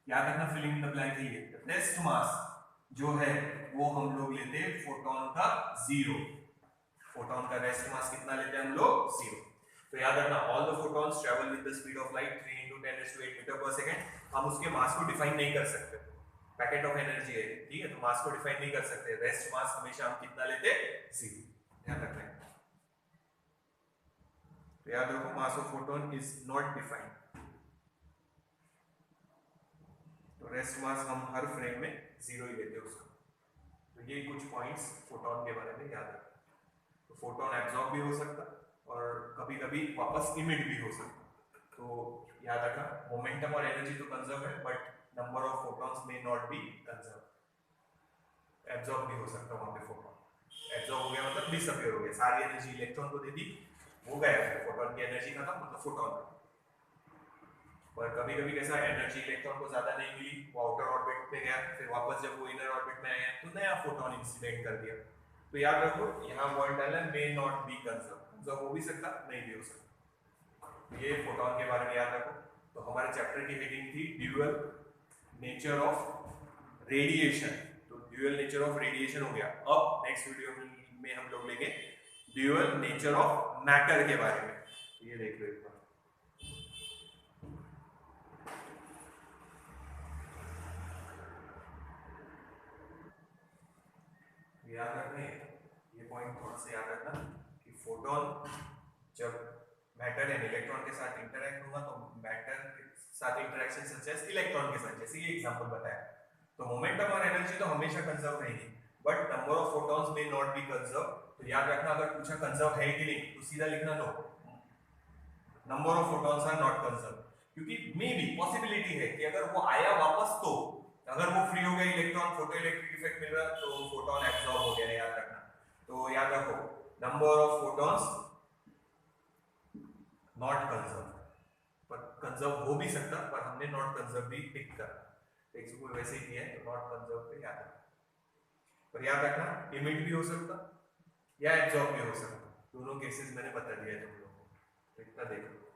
याद रखना, फिलिंग इन द ब्लैंक है, रेस्ट मास जो है वो हम लोग लेते हैं फोटोन का 0, फोटोन का रेस्ट मास कितना लेते हैं हम लोग, 0। तो याद रखना, all the photons travel with the speed of light 3 × 10⁸ metre per second. हम उसके मास को डिफाइन नहीं कर सकते, पैकेट ऑफ एनर्जी है, ठीक है, तो मास को डिफाइन नहीं कर सकते, रेस्ट मास हमेशा हम कितना लेते हैं, 0, ध्यान रखना। तो याद रखो, mass of photon is not defined, तो रेस्ट मास हम हर फ्रेम में 0 ही लेते हैं उसका। तो ये कुछ पॉइंट्स फोटोन के बारे में याद रखना। तो फोटोन एब्सॉर्ब भी हो सकता और कभी कभी वापस इमिट भी हो सकता, तो याद रखना, मोमेंटम और एनर्जी तो कंजर्व है, but number of photons may not be conserve, absorb भी हो सकता वहां पे फोटोन। एब्सॉर्ब हो गया मतलब डिसअपीयर हो गया, सारी एनर्जी इलेक्ट्रॉन को दे दी, हो गया, फोटोन की एनर्जी खत्म, मतलब फोटोन। पर कभी कभी कैसा एनर्जी इलेक्ट्रॉन को ज्यादा नहीं मिली, वो आउटर ऑर्बिट में गया, फिर वापस जब वो इनर ऑर्बिट में आया तो नया फोटोन इंसिडेंट कर दिया। तो याद रखो यहाँ पॉइंट डालना, may not be conserve, conserve हो भी सकता, नहीं भी हो सकता। ये फोटोन के बारे में याद रखो। तो हमारे चैप्टर की हेडिंग थी ड्यूअल नेचर ऑफ रेडिएशन। तो ड्यूअल नेचर ऑफ रेडिएशन हो गया। अब नेक्स्ट वीडियो में हम लोग लेंगे ड्यूअल नेचर ऑफ मैटर के बारे में। ये देख लो एक बार। याद रखना ये पॉइंट थोड़ा सा याद रखना कि फोटोन जब मैटर एंड इलेक्ट्रॉन के साथ इंटरेक्ट होगा तो मैटर के साथ इंटरेक्शन सच एज इलेक्ट्रॉन के साथ, जैसे ये एग्जांपल बताया, तो मोमेंटम और एनर्जी तो हमेशा कंजर्व रहेगी, but number of photons may not be conserve. तो याद रखना अगर पूछा कंजर्व है कि नहीं तो सीधा लिखना no, number of photons are not conserve, क्योंकि मे बी पॉसिबिलिटी है कि अगर वो आया वापस तो अगर वो फ्री हो गया इलेक्ट्रॉन, फोटो इलेक्ट्रिक इफेक्ट मिल रहा तो फोटोन एब्सॉर्ब हो गया, याद रखना। तो याद रखो number of photons not conserve, पर कंजर्व हो भी सकता, पर हमने नॉट कंजर्व भी पिक करा, एग्जांपल वैसे ही किया है तो नॉट कंजर्व पे याद रखना। पर याद रखना इमिट भी हो सकता या एब्सॉर्ब भी हो सकता, दोनों केसेस मैंने बता दिया है तुम लोगों को, तो इतना देखो।